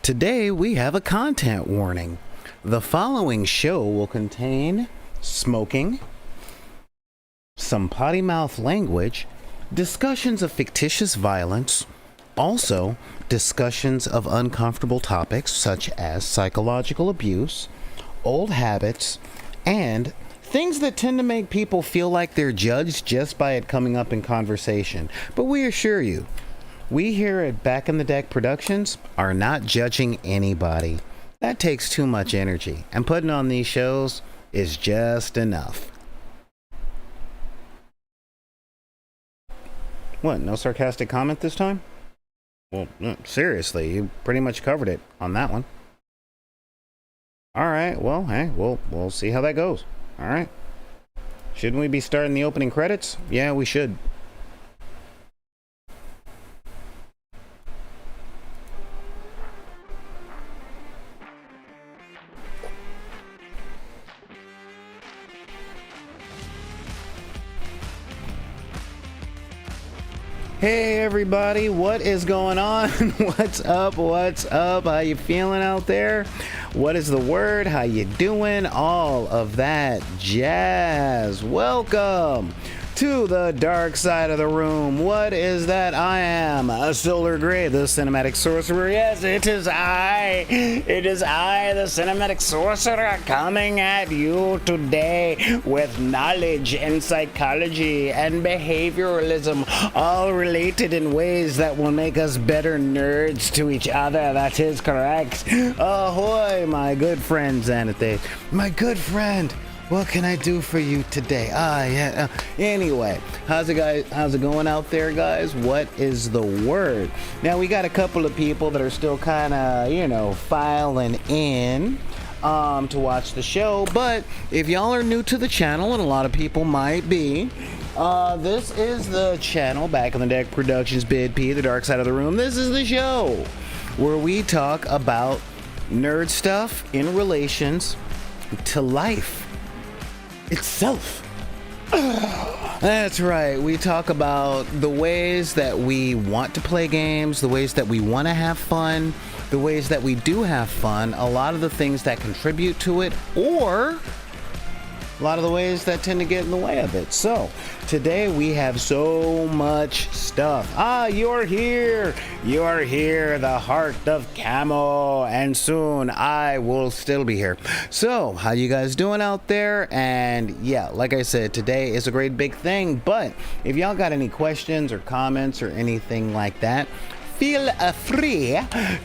Today we have a content warning. The following show will contain smoking, some potty mouth language, discussions of fictitious violence, also discussions of uncomfortable topics such as psychological abuse, old habits, and things that tend to make people feel like they're judged just by it coming up in conversation. But we assure you, we here at Back in the Deck Productions are not judging anybody. That takes too much energy, and putting on these shows is just enough. What, no sarcastic comment this time? Well, seriously, you pretty much covered it on that one. Alright, well, hey, we'll see how that goes. Alright. Shouldn't we be starting the opening credits? Yeah, we should. Hey everybody, what is going on? What's up? How you feeling out there? What is the word? How you doing? All of that jazz. Welcome to the dark side of the room. What is that? I am a Solar Gray, the cinematic sorcerer. Yes, it is I. It is I, the cinematic sorcerer, coming at you today with knowledge and psychology and behavioralism, all related in ways that will make us better nerds to each other. That is correct. Ahoy, my good friend Xanathay. My good friend. What can I do for you today? Anyway, how's it going out there, guys? What is the word? Now, we got a couple of people that are still kind of, filing in to watch the show. But if y'all are new to the channel, and a lot of people might be, this is the channel, Back in the Deck Productions, Bid P, the dark side of the room. This is the show where we talk about nerd stuff in relations to life itself. That's right. We talk about the ways that we want to play games, the ways that we want to have fun, the ways that we do have fun, a lot of the things that contribute to it, or a lot of the ways that tend to get in the way of it. So today we have so much stuff. You're here, the heart of camo, and soon I will still be here. So how you guys doing out there? And yeah, like I said, today is a great big thing, but if y'all got any questions or comments or anything like that, feel free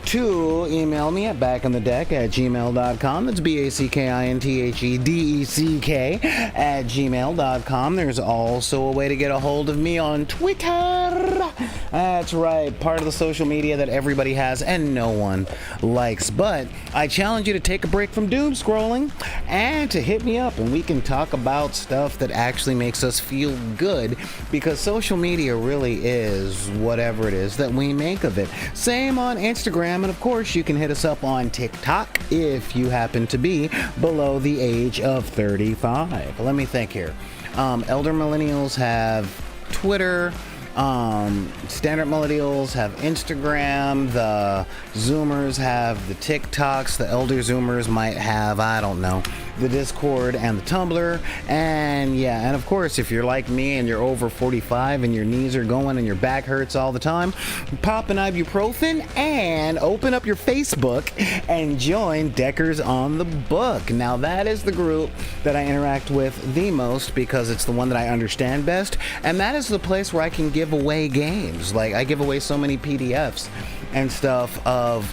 to email me at backinthedeck@gmail.com. That's BACKINTHEDECK@gmail.com. There's also a way to get a hold of me on Twitter. That's right, part of the social media that everybody has and no one likes. But I challenge you to take a break from doom scrolling and to hit me up, and we can talk about stuff that actually makes us feel good, because social media really is whatever it is that we make of it. Same on Instagram, and of course you can hit us up on TikTok if you happen to be below the age of 35. Let me think here. Elder millennials have Twitter. Standard millennials have Instagram. The Zoomers have the TikToks. The elder Zoomers might have, I don't know, the Discord and the Tumblr. And yeah, and of course, if you're like me and you're over 45 and your knees are going and your back hurts all the time, pop an ibuprofen and open up your Facebook and join Deckers on the Book. Now that is the group that I interact with the most, because it's the one that I understand best, and that is the place where I can give away games. Like, I give away so many PDFs and stuff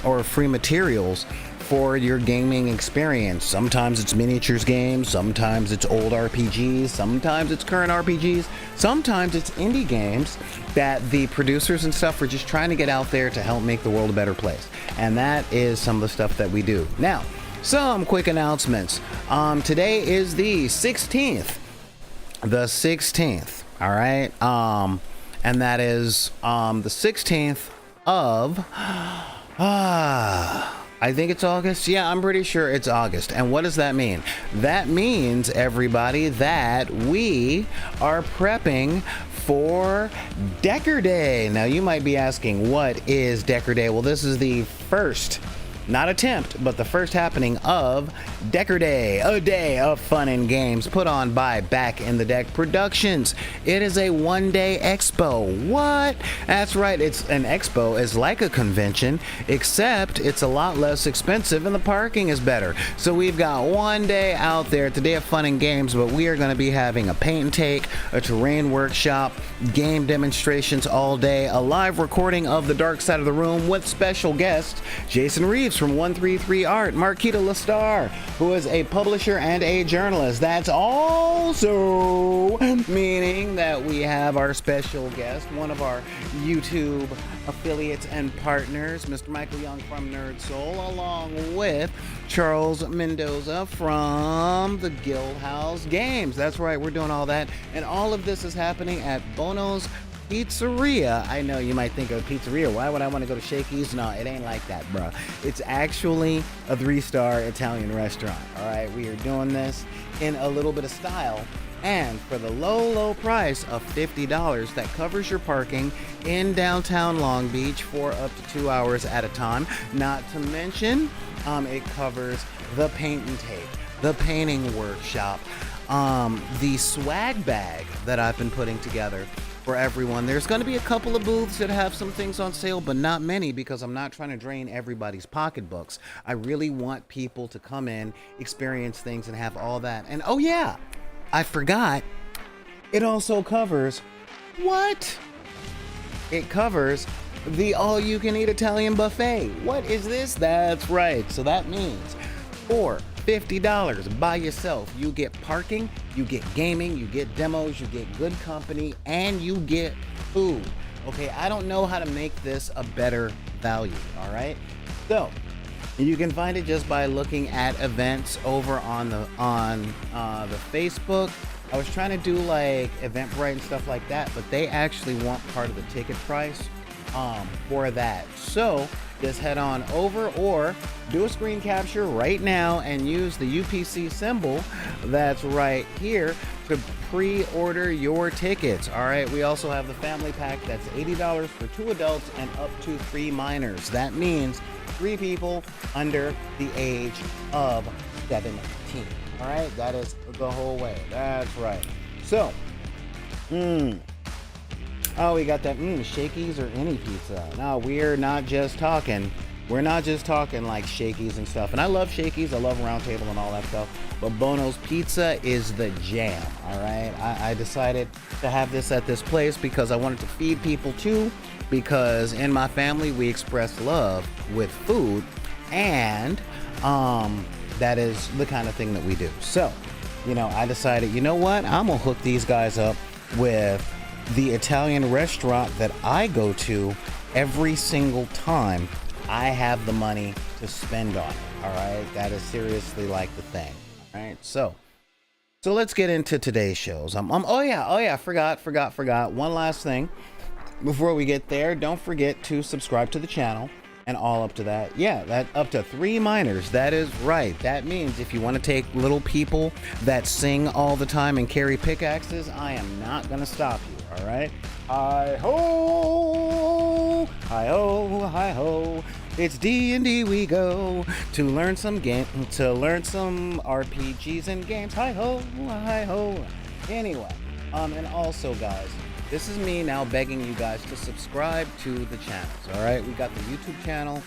or free materials for your gaming experience. Sometimes it's miniatures games, sometimes it's old RPGs, sometimes it's current RPGs, sometimes it's indie games that the producers and stuff are just trying to get out there to help make the world a better place. And that is some of the stuff that we do. Now, some quick announcements. Today is the 16th. The 16th, all right? And that is the 16th of I think it's August. Yeah, I'm pretty sure it's August. And what does that mean? That means, everybody, that we are prepping for Decker Day. Now, you might be asking, what is Decker Day? Well, this is the first not attempt, but the first happening of Decker Day, a day of fun and games put on by Back in the Deck Productions. It is a one-day expo. What? That's right, it's an expo. It's like a convention, except it's a lot less expensive and the parking is better. So we've got one day out there, it's a day of fun and games, but we are going to be having a paint and take, a terrain workshop, game demonstrations all day, a live recording of the Dark Side of the Room with special guest Jason Reeves from 133 Art, Marquita Lestar, who is a publisher and a journalist. That's also meaning that we have our special guest, one of our YouTube affiliates and partners, Mr. Michael Young from Nerd Soul, along with Charles Mendoza from the Guildhouse Games. That's right, we're doing all that, and all of this is happening at Bono's Pizzeria. I know you might think of a pizzeria. Why would I want to go to Shakey's? No, it ain't like that, bro. It's actually a 3-star Italian restaurant. All right, we are doing this in a little bit of style, and for the low price of $50, that covers your parking in downtown Long Beach for up to 2 hours at a time. Not to mention, it covers the paint and take, the painting workshop, the swag bag that I've been putting together for everyone. There's going to be a couple of booths that have some things on sale, but not many, because I'm not trying to drain everybody's pocketbooks. I really want people to come in, experience things, and have all that. And oh yeah, I forgot, it also covers what? It covers the all-you-can-eat Italian buffet. What is this? That's right. So that means for $50 by yourself, you get parking, you get gaming, you get demos, you get good company, and you get food. Okay, I don't know how to make this a better value. All right, so you can find it just by looking at events over on the Facebook. I was trying to do like Eventbrite and stuff like that, but they actually want part of the ticket price for that. So just head on over or do a screen capture right now and use the UPC symbol that's right here to pre-order your tickets. All right, we also have the family pack that's $80 for 2 adults and up to 3 minors. That means 3 people under the age of 17. All right, that is the whole way. That's right. So, oh, we got that Shakey's or any pizza. No, we're not just talking. We're not just talking like Shakey's and stuff. And I love Shakey's. I love Round Table and all that stuff. But Bono's Pizza is the jam. All right. I decided to have this at this place because I wanted to feed people too. Because in my family, we express love with food. And that is the kind of thing that we do. So, I decided, you know what? I'm going to hook these guys up with the Italian restaurant that I go to every single time I have the money to spend on it. All right, that is seriously like the thing. All right, so let's get into today's shows. Oh yeah, forgot. One last thing before we get there. Don't forget to subscribe to the channel. And all up to that. Yeah, that up to 3 minors. That is right. That means if you want to take little people that sing all the time and carry pickaxes, I am not going to stop you. All right. Hi-ho, hi-ho, hi-ho. It's D&D we go to learn some RPGs and games. Hi-ho, hi-ho. Anyway, and also guys, this is me now begging you guys to subscribe to the channels. All right, we got the YouTube channel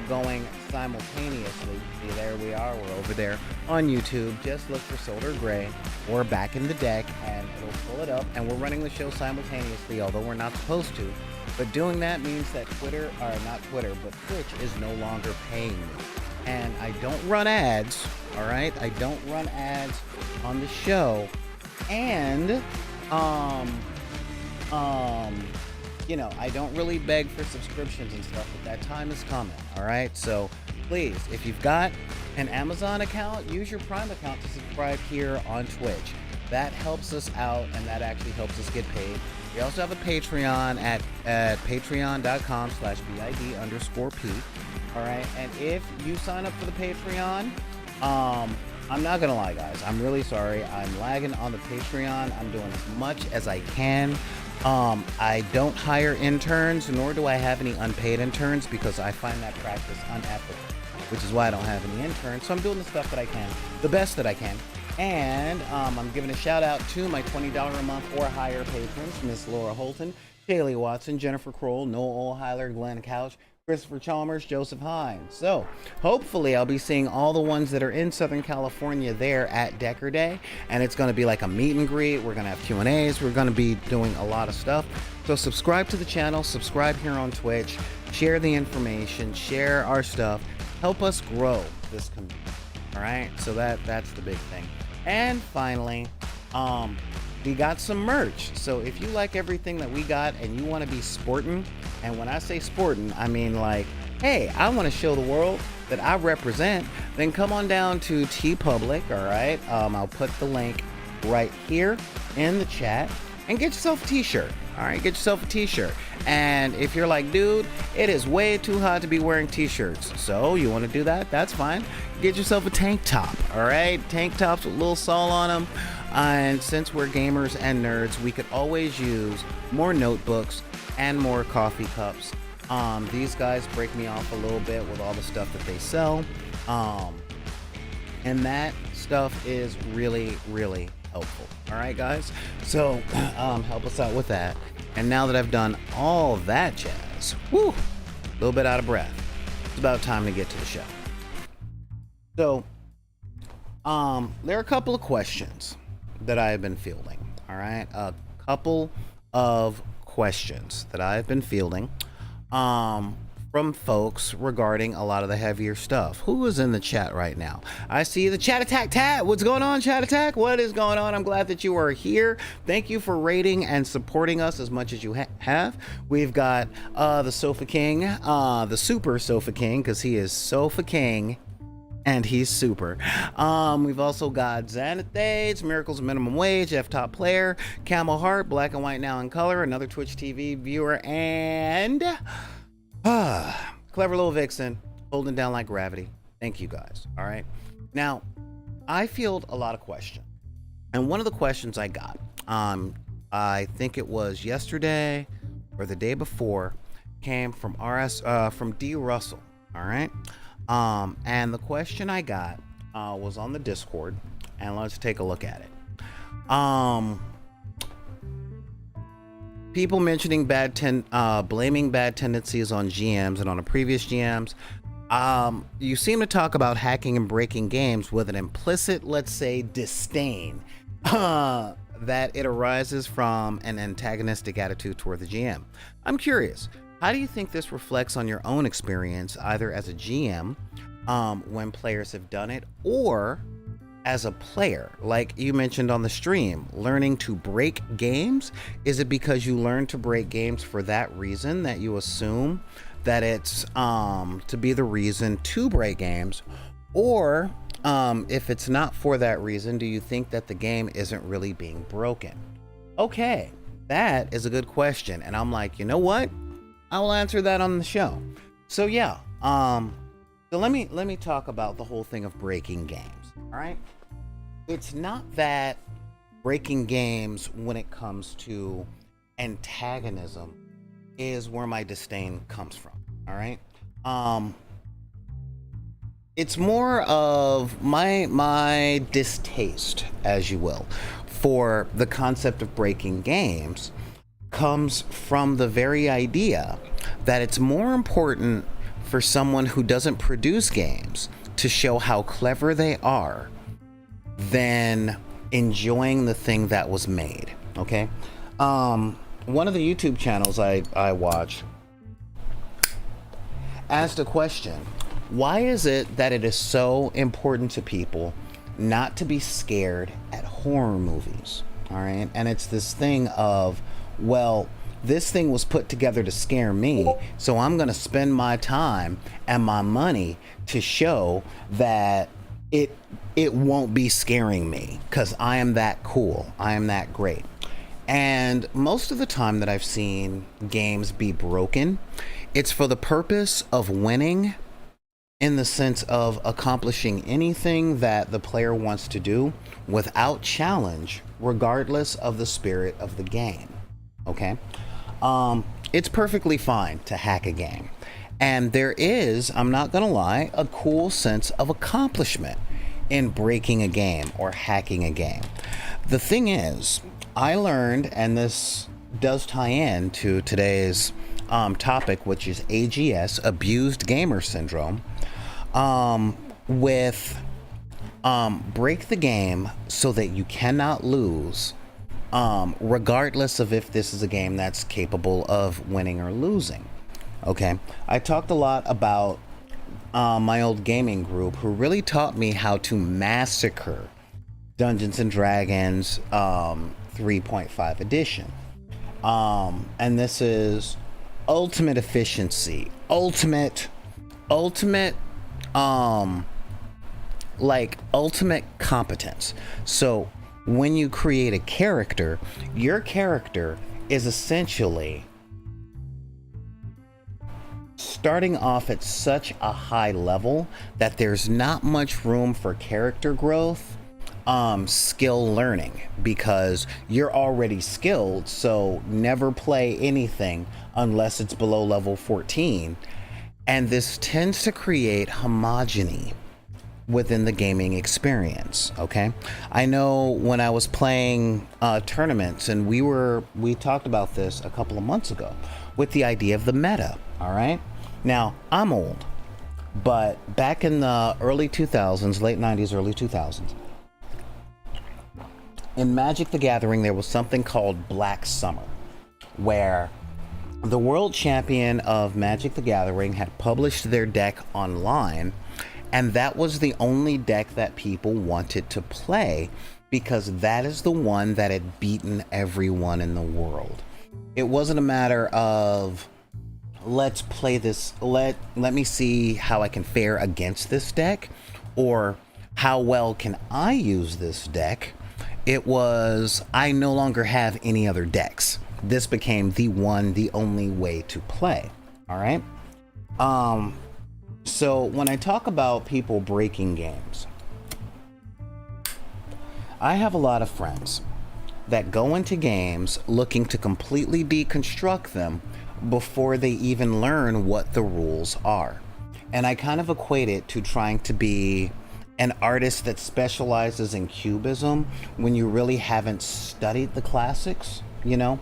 going simultaneously. See, there we are. We're over there on YouTube. Just look for Solar Gray or Back in the Deck, and it'll pull it up. And we're running the show simultaneously, although we're not supposed to. But doing that means that Twitch is no longer paying me, and I don't run ads. All right, I don't run ads on the show, and I don't really beg for subscriptions and stuff, but that time is coming. All right, so please, if you've got an Amazon account, use your Prime account to subscribe here on Twitch. That helps us out, and that actually helps us get paid. We also have a Patreon at patreon.com/BID_P. All right, and if you sign up for the Patreon, I'm not gonna lie, guys. I'm really sorry. I'm lagging on the Patreon. I'm doing as much as I can I don't hire interns, nor do I have any unpaid interns, because I find that practice unethical, which is why I don't have any interns. So I'm doing the stuff that I can, the best that I can. And I'm giving a shout out to my $20 a month or higher patrons: Miss Laura Holton, Kaylee Watson, Jennifer Kroll, Noel Heiler, Glenn Couch, Christopher Chalmers, Joseph Hines. So hopefully I'll be seeing all the ones that are in Southern California there at Decker Day, and it's going to be like a meet and greet. We're going to have Q&As. We're going to be doing a lot of stuff. So subscribe to the channel, subscribe here on Twitch, share the information, share our stuff, help us grow this community. All right, so that's the big thing. And finally, we got some merch. So if you like everything that we got and you want to be sporting, and when I say sporting, I mean like, hey, I want to show the world that I represent, then come on down to TeePublic. All right, I'll put the link right here in the chat, and get yourself a t-shirt. All right, get yourself a t-shirt. And if you're like, dude, it is way too hot to be wearing t-shirts, so you want to do that, that's fine. Get yourself a tank top. All right, tank tops with a little sol on them. And since we're gamers and nerds, we could always use more notebooks and more coffee cups. These guys break me off a little bit with all the stuff that they sell. And that stuff is really, really helpful. All right, guys, so help us out with that. And now that I've done all that jazz, woo, a little bit out of breath, it's about time to get to the show. So there are a couple of questions that I have been fielding. All right, a couple of questions that I have been fielding from folks regarding a lot of the heavier stuff. Who is in the chat right now? I see the Chat Attack Tat. What's going on, Chat Attack? What is going on? I'm glad that you are here. Thank you for rating and supporting us as much as you have. We've got the Sofa King, the Super Sofa King, because he is Sofa King and he's super. We've also got Xanathades, Miracles of Minimum Wage, F-Top Player, Camel Heart, Black and White Now in Color, another Twitch TV viewer, and Clever Little Vixen, holding down like gravity. Thank you guys. All right. Now, I field a lot of questions, and one of the questions I got, I think it was yesterday or the day before, came from from D. Russell. All right. And the question I got was on the Discord, and let's take a look at it. People mentioning blaming bad tendencies on GMs and on the previous GMs. You seem to talk about hacking and breaking games with an implicit, let's say, disdain that it arises from an antagonistic attitude toward the GM. I'm curious, how do you think this reflects on your own experience, either as a GM, when players have done it, or as a player, like you mentioned on the stream, learning to break games? Is it because you learn to break games for that reason that you assume that it's to be the reason to break games? Or if it's not for that reason, do you think that the game isn't really being broken? Okay, that is a good question. And I'm like, you know what? I will answer that on the show. So yeah, so let me talk about the whole thing of breaking games. All right, it's not that breaking games when it comes to antagonism is where my disdain comes from. All right, it's more of my distaste, as you will, for the concept of breaking games comes from the very idea that it's more important for someone who doesn't produce games to show how clever they are than enjoying the thing that was made. Okay, one of the YouTube channels I watch asked a question: why is it that it is so important to people not to be scared at horror movies? All right, and it's this thing of, well, this thing was put together to scare me, so I'm going to spend my time and my money to show that it won't be scaring me because I am that cool. I am that great. And most of the time that I've seen games be broken, it's for the purpose of winning, in the sense of accomplishing anything that the player wants to do without challenge, regardless of the spirit of the game. Okay. It's perfectly fine to hack a game. And there is, I'm not going to lie, a cool sense of accomplishment in breaking a game or hacking a game. The thing is, I learned, and this does tie in to today's topic, which is AGS, Abused Gamer Syndrome, with break the game so that you cannot lose, regardless of if this is a game that's capable of winning or losing. Okay, I talked a lot about my old gaming group who really taught me how to massacre Dungeons and Dragons 3.5 edition. And this is ultimate efficiency, ultimate ultimate competence. So when you create a character, your character is essentially starting off at such a high level that there's not much room for character growth, skill learning, because you're already skilled. So never play anything unless it's below level 14. And this tends to create homogeny within the gaming experience. Okay, I know when I was playing tournaments, and we talked about this a couple of months ago with the idea of the meta. All right, now I'm old, but back in the early 2000s, late 90s, early 2000s, in Magic the Gathering, there was something called Black Summer, where the world champion of Magic the Gathering had published their deck online, and that was the only deck that people wanted to play because that is the one that had beaten everyone in the world. It wasn't a matter of, let's play this, let me see how I can fare against this deck, or how well can I use this deck. It was, I no longer have any other decks. This became the only way to play. All right. So when I talk about people breaking games, I have a lot of friends that go into games looking to completely deconstruct them before they even learn what the rules are. And I kind of equate it to trying to be an artist that specializes in cubism when you really haven't studied the classics, you know?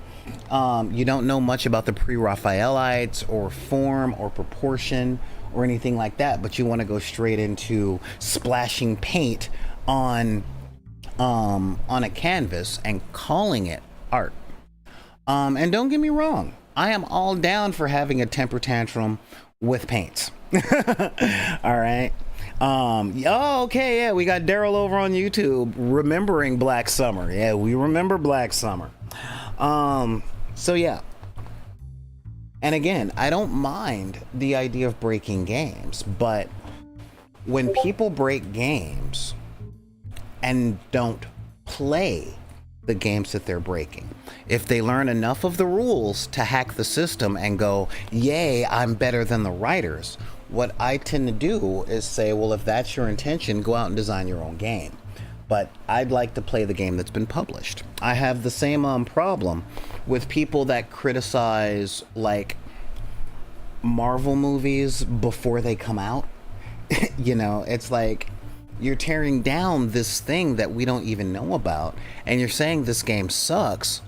You don't know much about the pre-Raphaelites or form or proportion or anything like that, but you want to go straight into splashing paint on a canvas and calling it art. And don't get me wrong, I am all down for having a temper tantrum with paints. All right. Okay, yeah, we got Daryl over on YouTube remembering Black Summer. Yeah, we remember Black Summer. So yeah. And again, I don't mind the idea of breaking games, but when people break games and don't play the games that they're breaking, if they learn enough of the rules to hack the system and go, yay, I'm better than the writers, what I tend to do is say, well, if that's your intention, go out and design your own game. But I'd like to play the game that's been published. I have the same problem with people that criticize like Marvel movies before they come out. You know, it's like you're tearing down this thing that we don't even know about, and you're saying this game sucks,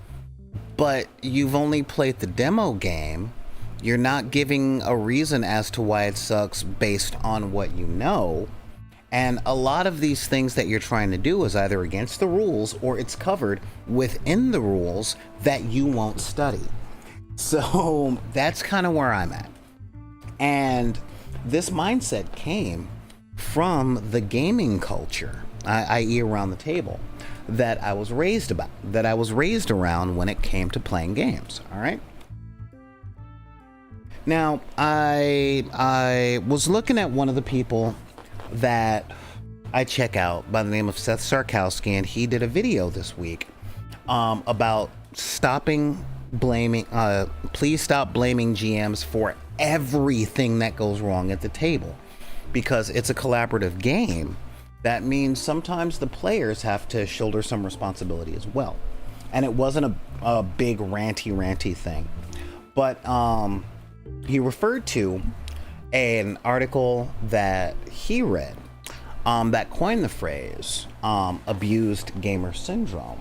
but you've only played the demo game. You're not giving a reason as to why it sucks based on what you know. And a lot of these things that you're trying to do is either against the rules or it's covered within the rules that you won't study. So that's kind of where I'm at. And this mindset came from the gaming culture, i.e. around the table, that I was raised around when it came to playing games. All right. Now, I was looking at one of the people that I check out by the name of Seth Sarkowski, and he did a video this week about please stop blaming GMs for everything that goes wrong at the table, because it's a collaborative game. That means sometimes the players have to shoulder some responsibility as well. and it wasn't a big ranty thing, but he referred to an article that he read that coined the phrase abused gamer syndrome.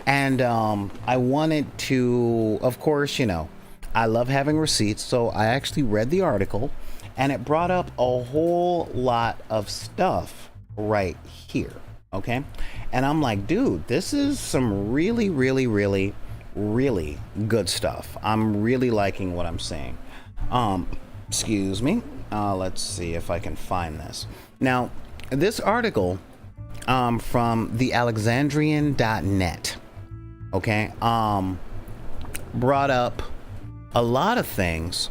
And I wanted to, of course, you know, I love having receipts, so I actually read the article, and it brought up a whole lot of stuff right here. Okay, and I'm like, dude, this is some really good stuff. I'm really liking what I'm seeing. Excuse me. Let's see if I can find this. Now, this article from the Alexandrian.net, okay, brought up a lot of things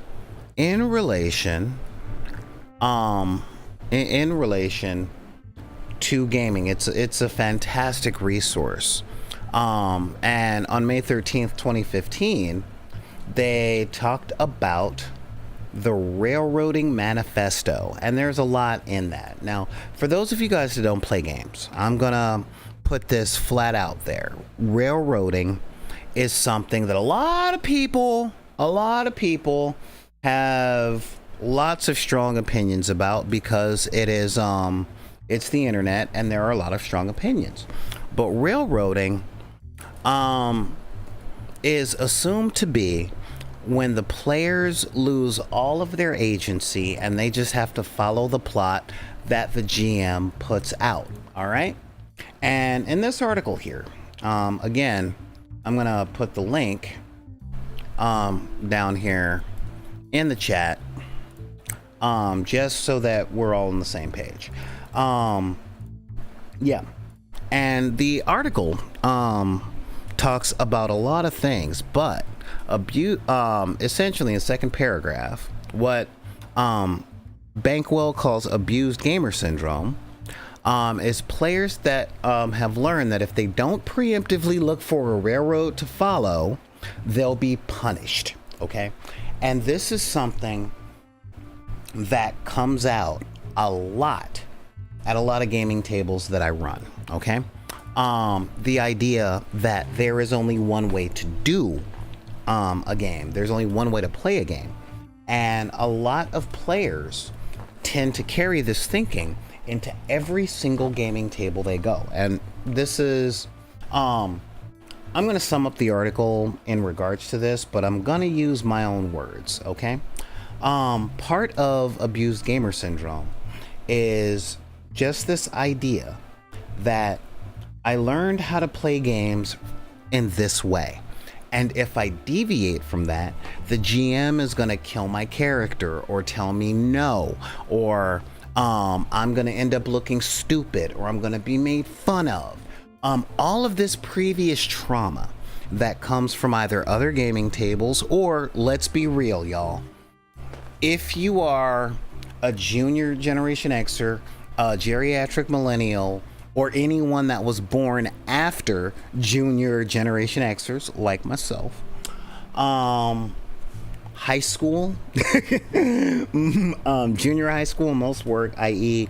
in relation in relation to gaming. It's a fantastic resource. And on May 13th, 2015, they talked about the Railroading Manifesto, and there's a lot in that. Now, for those of you guys that don't play games, I'm gonna put this flat out there. Railroading is something that a lot of people have lots of strong opinions about, because it is it's the internet and there are a lot of strong opinions. But railroading is assumed to be when the players lose all of their agency and they just have to follow the plot that the GM puts out. All right. And in this article here, again, I'm going to put the link down here in the chat, just so that we're all on the same page. Yeah. And the article talks about a lot of things, but essentially in the second paragraph, what Bankwell calls abused gamer syndrome is players that have learned that if they don't preemptively look for a railroad to follow, they'll be punished. Okay, and this is something that comes out a lot at a lot of gaming tables that I run. Okay, the idea that there is only one way to do a game. There's only one way to play a game, and a lot of players tend to carry this thinking into every single gaming table they go. And this is I'm going to sum up the article in regards to this, but I'm going to use my own words. Okay, part of abused gamer syndrome is just this idea that I learned how to play games in this way, and if I deviate from that, the GM is going to kill my character or tell me no, or I'm going to end up looking stupid, or I'm going to be made fun of. All of this previous trauma that comes from either other gaming tables, or let's be real, y'all, if you are a junior Generation Xer, a geriatric millennial, or anyone that was born after junior Generation Xers like myself, high school, junior high school, most work, i.e.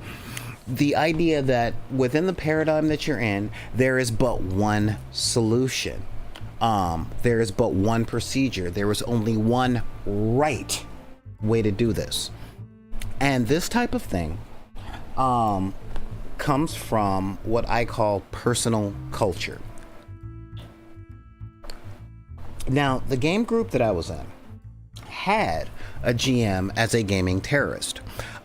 the idea that within the paradigm that you're in, there is but one solution. There is but one procedure. There is only one right way to do this. And this type of thing comes from what I call personal culture. Now, the game group that I was in had a GM as a gaming terrorist.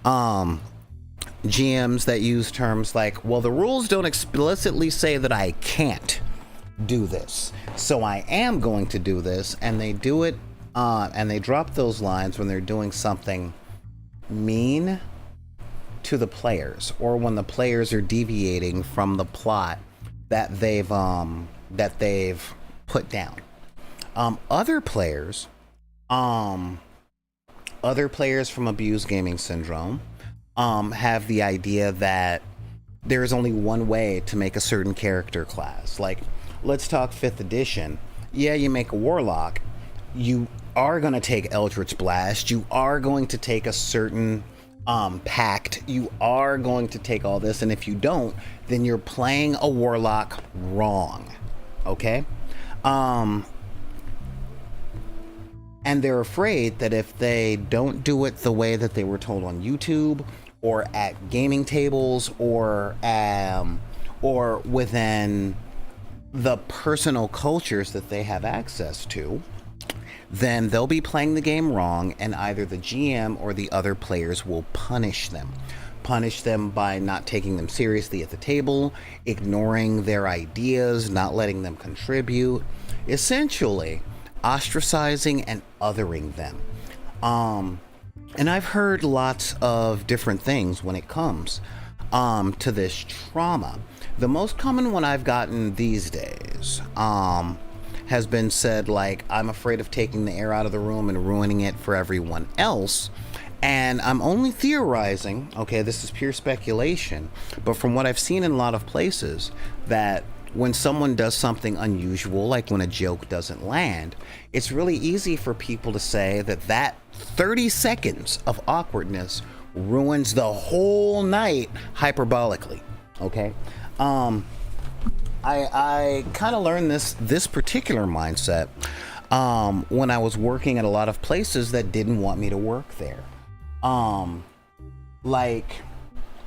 GMs that use terms like, well, the rules don't explicitly say that I can't do this, so I am going to do this, and they do it, and they drop those lines when they're doing something mean to the players, or when the players are deviating from the plot that they've put down. Other players from abused gaming syndrome have the idea that there is only one way to make a certain character class. Like, let's talk 5th edition. Yeah, you make a warlock. You are going to take Eldritch Blast. You are going to take a certain pact. You are going to take all this. And if you don't, then you're playing a warlock wrong. Okay? Um, and they're afraid that if they don't do it the way that they were told on YouTube or at gaming tables or within the personal cultures that they have access to, then they'll be playing the game wrong, and either the GM or the other players will punish them. Punish them by not taking them seriously at the table, ignoring their ideas, not letting them contribute, essentially ostracizing and othering them. And I've heard lots of different things when it comes to this trauma. The most common one I've gotten these days has been said, like, I'm afraid of taking the air out of the room and ruining it for everyone else. And I'm only theorizing, okay, this is pure speculation, but from what I've seen in a lot of places, that when someone does something unusual, like when a joke doesn't land, it's really easy for people to say that 30 seconds of awkwardness ruins the whole night hyperbolically, okay? I kind of learned this particular mindset when I was working at a lot of places that didn't want me to work there. Like,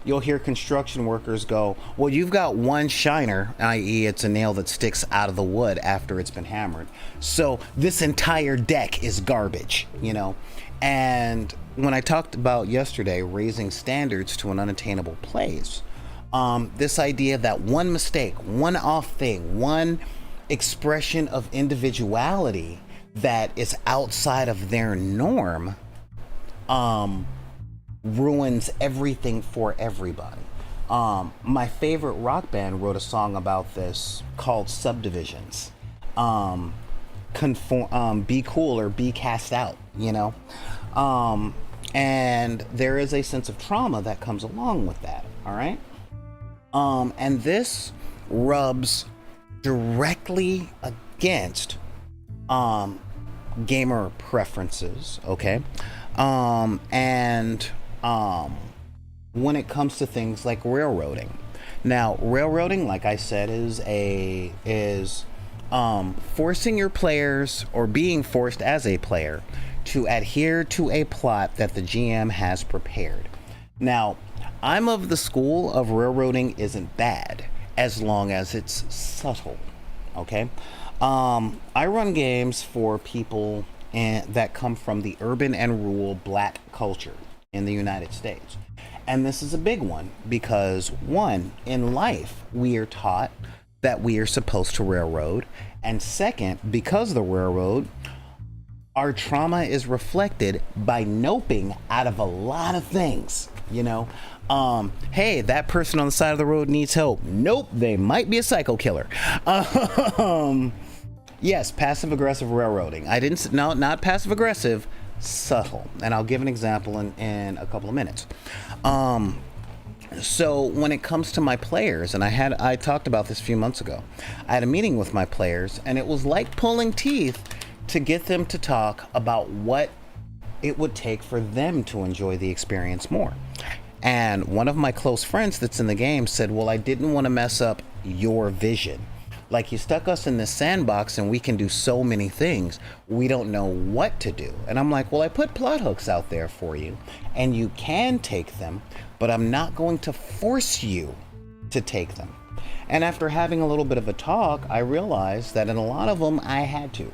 you'll hear construction workers go, well, you've got one shiner, i.e. it's a nail that sticks out of the wood after it's been hammered, so this entire deck is garbage, you know? And when I talked about yesterday raising standards to an unattainable place, this idea that one mistake, one off thing, one expression of individuality that is outside of their norm ruins everything for everybody. My favorite rock band wrote a song about this called Subdivisions. Be cool or be cast out, you know? And there is a sense of trauma that comes along with that, all right? And this rubs directly against gamer preferences, okay? When it comes to things like railroading. Now, railroading, like I said, is forcing your players, or being forced as a player, to adhere to a plot that the GM has prepared. Now, I'm of the school of railroading isn't bad as long as it's subtle, okay? I run games for people that come from the urban and rural black culture in the United States. And this is a big one because, one, in life, we are taught that we are supposed to railroad. And second, because of the railroad, our trauma is reflected by noping out of a lot of things, you know? Hey, that person on the side of the road needs help. Nope, they might be a psycho killer. Yes, passive aggressive railroading. No, not passive aggressive, subtle. And I'll give an example in a couple of minutes. So when it comes to my players, and I talked about this a few months ago, I had a meeting with my players, and it was like pulling teeth to get them to talk about what it would take for them to enjoy the experience more. And one of my close friends that's in the game said, well, I didn't want to mess up your vision. Like, you stuck us in this sandbox and we can do so many things. We don't know what to do. And I'm like, well, I put plot hooks out there for you and you can take them, but I'm not going to force you to take them. And after having a little bit of a talk, I realized that in a lot of them, I had to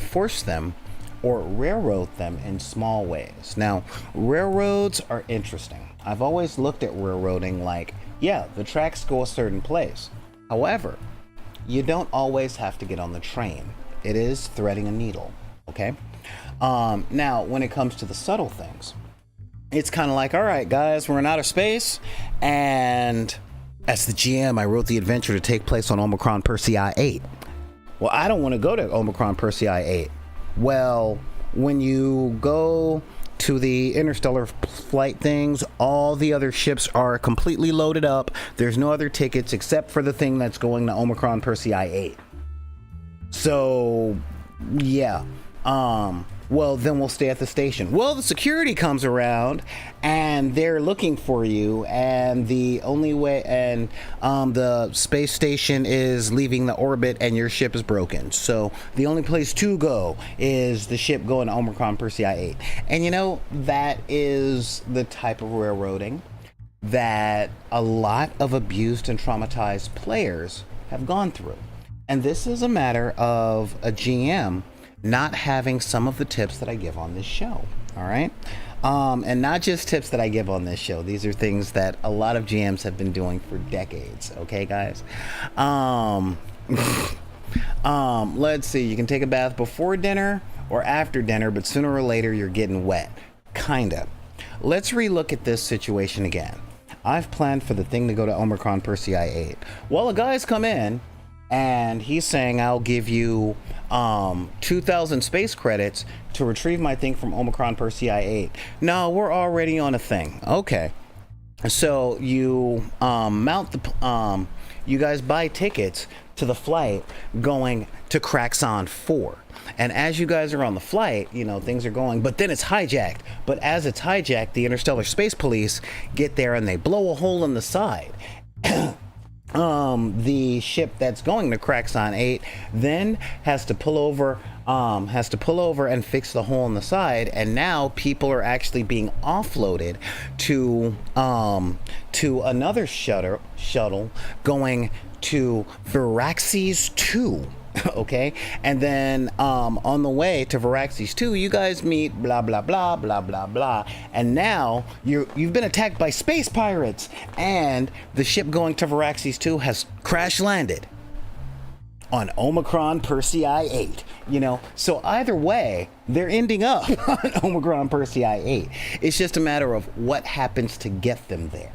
force them or railroad them in small ways. Now, railroads are interesting. I've always looked at railroading like, yeah, the tracks go a certain place. However, you don't always have to get on the train. It is threading a needle, okay? Now, when it comes to the subtle things, it's kind of like, all right, guys, we're in outer space, and as the GM, I wrote the adventure to take place on Omicron Persei 8. Well, I don't want to go to Omicron Persei 8. Well, when you go to the interstellar flight things, all the other ships are completely loaded up. There's no other tickets except for the thing that's going to Omicron Persei 8. So, yeah. Well, then we'll stay at the station. Well, the security comes around and they're looking for you, and the only way, and the space station is leaving the orbit and your ship is broken. So the only place to go is the ship going to Omicron Persei 8. And you know, that is the type of railroading that a lot of abused and traumatized players have gone through. And this is a matter of a GM not having some of the tips that I give on this show. All right. And not just tips that I give on this show. These are things that a lot of GMs have been doing for decades. Okay, guys. Let's see. You can take a bath before dinner or after dinner, but sooner or later you're getting wet. Kinda. Let's relook at this situation again. I've planned for the thing to go to Omicron Persei 8. Well, a guy's come in and he's saying, I'll give you 2,000 space credits to retrieve my thing from Omicron Persei 8. No, we're already on a thing. Okay. So you mount the, you guys buy tickets to the flight going to Craxon 4. And as you guys are on the flight, you know, things are going, but then it's hijacked. But as it's hijacked, the Interstellar Space Police get there and they blow a hole in the side. The ship that's going to Craxon 8 then has to pull over and fix the hole in the side, and now people are actually being offloaded to another shuttle going to Viraxes 2. Okay, and then on the way to Viraxes 2, you guys meet blah blah blah blah blah blah, and now you've been attacked by space pirates, and the ship going to Viraxes 2 has crash landed on Omicron Persei 8. You know, so either way, they're ending up on Omicron Persei 8. It's just a matter of what happens to get them there.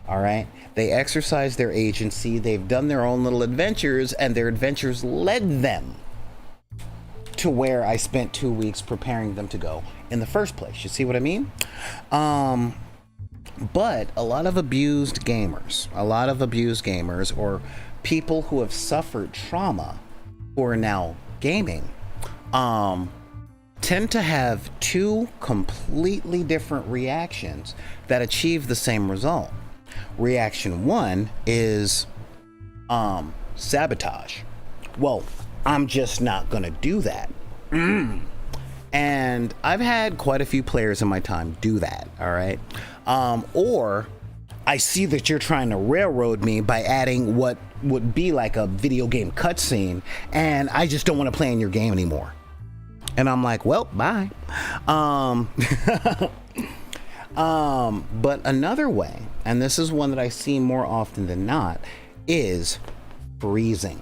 All right, they exercise their agency, they've done their own little adventures, and their adventures led them to where I spent 2 weeks preparing them to go in the first place. You see what I mean? But a lot of abused gamers, or people who have suffered trauma who are now gaming, tend to have two completely different reactions that achieve the same result. Reaction one is sabotage. Well, I'm just not gonna do that. And I've had quite a few players in my time do that. All right. Or I see that you're trying to railroad me by adding what would be like a video game cutscene, and I just don't want to play in your game anymore. And I'm like, well, bye. But another way, and this is one that I see more often than not, is freezing.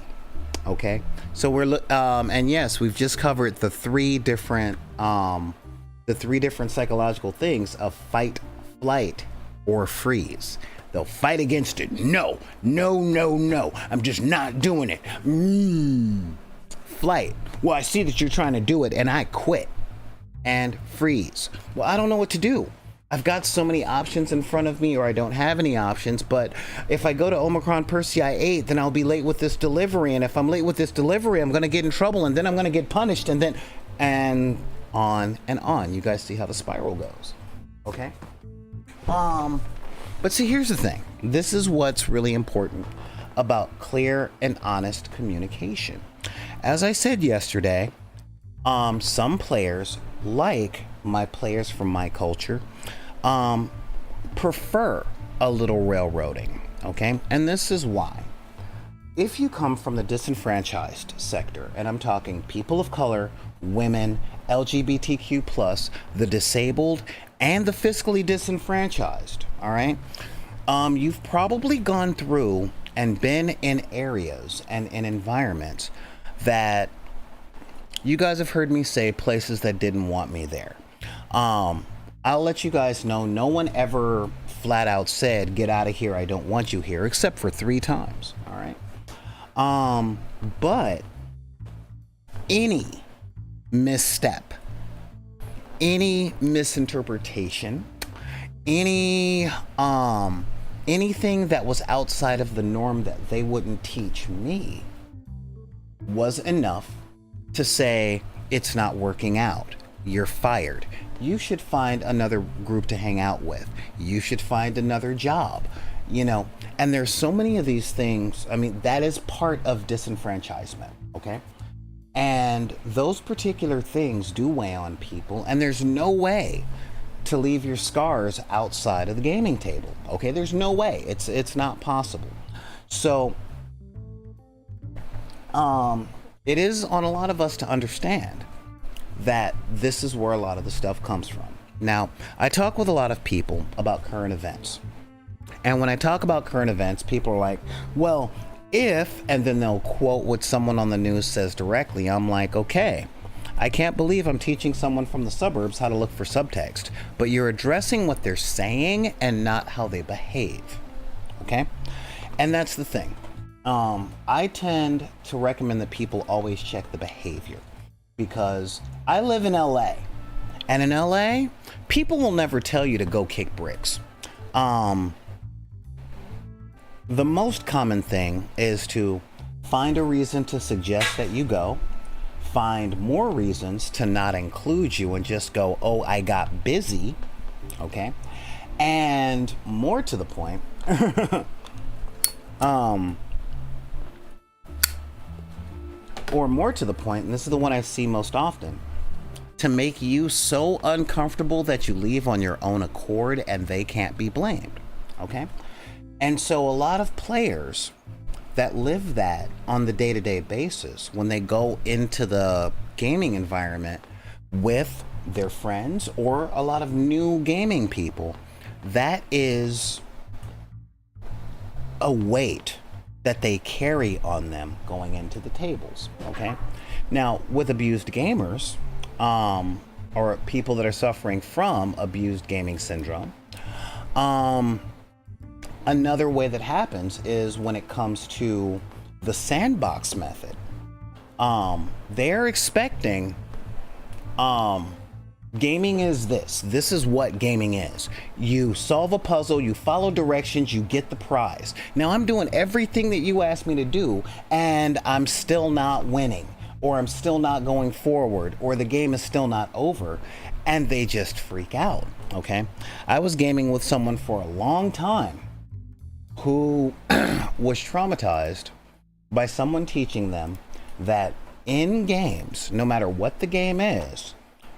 Okay, so and yes, we've just covered the three different psychological things of fight, flight, or freeze. They'll fight against it. No, I'm just not doing it. Flight. Well, I see that you're trying to do it, and I quit. And freeze. Well, I don't know what to do. I've got so many options in front of me, or I don't have any options, but if I go to Omicron Persei 8, then I'll be late with this delivery, and if I'm late with this delivery, I'm going to get in trouble, and then I'm going to get punished, and then, and on and on. You guys see how the spiral goes, okay? But see, here's the thing. This is what's really important about clear and honest communication. As I said yesterday, some players, like my players from my culture, prefer a little railroading, okay? And this is why. If you come from the disenfranchised sector, and I'm talking people of color, women, LGBTQ+, the disabled, and the fiscally disenfranchised, all right? You've probably gone through and been in areas and in environments that you guys have heard me say places that didn't want me there. I'll let you guys know, no one ever flat out said, get out of here, I don't want you here, except for 3 times, all right? But any misstep, any misinterpretation, anything that was outside of the norm that they wouldn't teach me was enough to say it's not working out. you're fired. You should find another group to hang out with. You should find another job, you know. And there's so many of these things. I mean, that is part of disenfranchisement, okay? And those particular things do weigh on people, and there's no way to leave your scars outside of the gaming table, okay? There's no way. It's not possible. So it is on a lot of us to understand that this is where a lot of the stuff comes from. Now, I talk with a lot of people about current events. And when I talk about current events, people are like, well, if, and then they'll quote what someone on the news says directly. I'm like, okay, I can't believe I'm teaching someone from the suburbs how to look for subtext, but you're addressing what they're saying and not how they behave, okay? And that's the thing. I tend to recommend that people always check the behavior, because I live in LA, and in LA, people will never tell you to go kick bricks. The most common thing is to find a reason to suggest that you go, find more reasons to not include you and just go, oh, I got busy, okay? And more to the point, or more to the point, and this is the one I see most often, to make you so uncomfortable that you leave on your own accord and they can't be blamed, okay? And so a lot of players that live that on the day-to-day basis, when they go into the gaming environment with their friends or a lot of new gaming people, that is a weight that they carry on them going into the tables, okay? Now, with abused gamers, or people that are suffering from abused gaming syndrome, another way that happens is when it comes to the sandbox method. They're expecting, gaming is this. This is what gaming is. You solve a puzzle, you follow directions, you get the prize. Now I'm doing everything that you asked me to do, and I'm still not winning, or I'm still not going forward, or the game is still not over, and they just freak out, okay? I was gaming with someone for a long time who was traumatized by someone teaching them that in games, no matter what the game is,